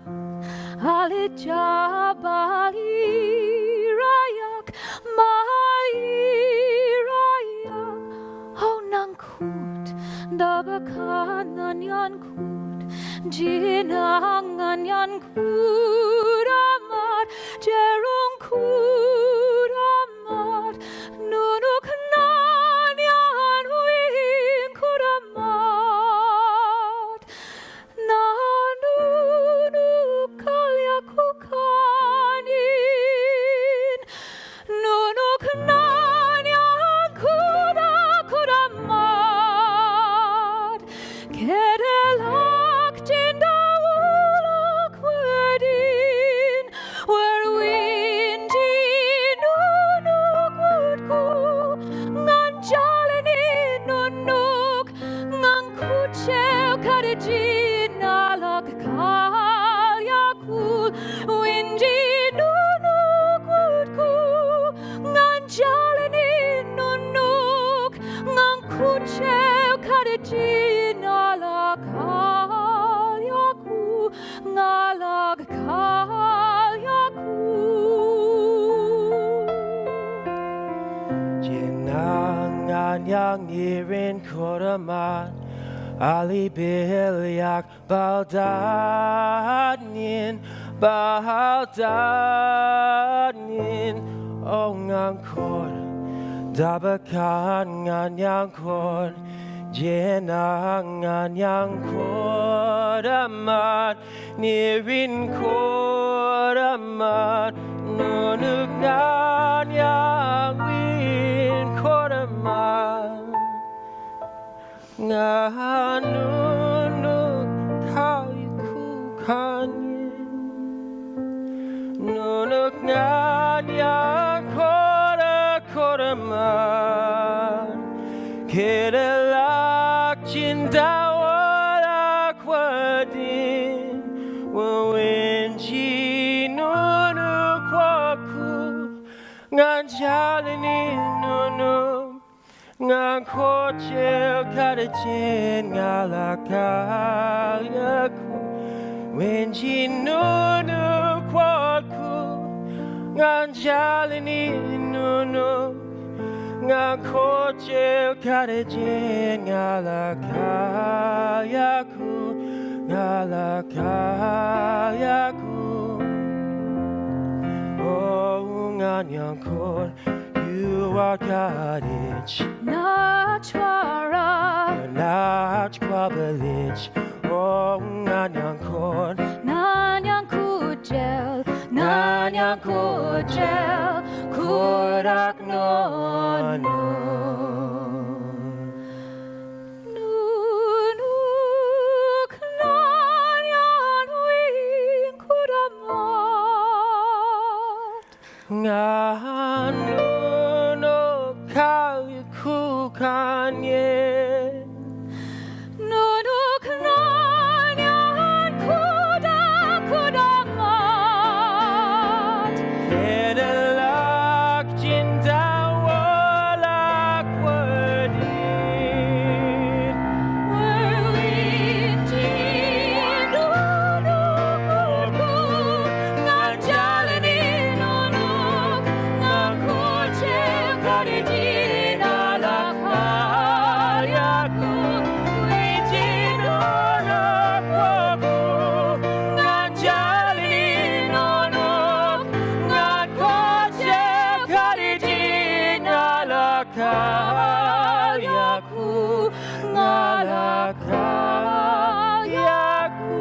alijabali rayak mai rayak honang kut dabakanan yan kut jinangan yan kuramat jerung kuramat nunuk nan yan win kuramat nanunuk kalyakukanin nunuk nan yan kuramat kedelak jindawulak wedin where windy nunuk wudku ngan jalini nunuk ngan kuchew kadijin alak kalyakul windy nunuk wudku ngan jalini nunuk ngan kuchew kadijin alak kalyakul ngalak Jinangan yang irin koraman Ali bilyak baldanin Ongang kor dabakan ngan yang kor Jinangan yang koraman Nirin koraman Nunugan yang win koraman Nganunuk kayukukanyin Nunuk ngan yang koraman Kedelak cinta walak wadin Wawenji nunuk waku Ngan jalini nunuk Ngan kochel kadajin ngalakal yaku Wenji nunuk waku Ngan jalini nunuk Ngan kochel kadajin ngalakal yaku Ngalakal yaku Oh ngan yang kor You are Kadich Nachwara Nachkwabelich Oh ngan yang kor Nanyang kujel Nanyang kujel Kurak nono Nunuk nanyan wing kuramat Nganunuk kalyukukanyen Nunuk nanyan kudamat Kedelak cinta walak wadin Windy nunuk wudku ngan jalini nunuk ngan kuchew kadijin alak kalyaku Windy nunuk waku ngan jalini nunuk ngan kuchew kadijin alak kalyaku ngalak kalyaku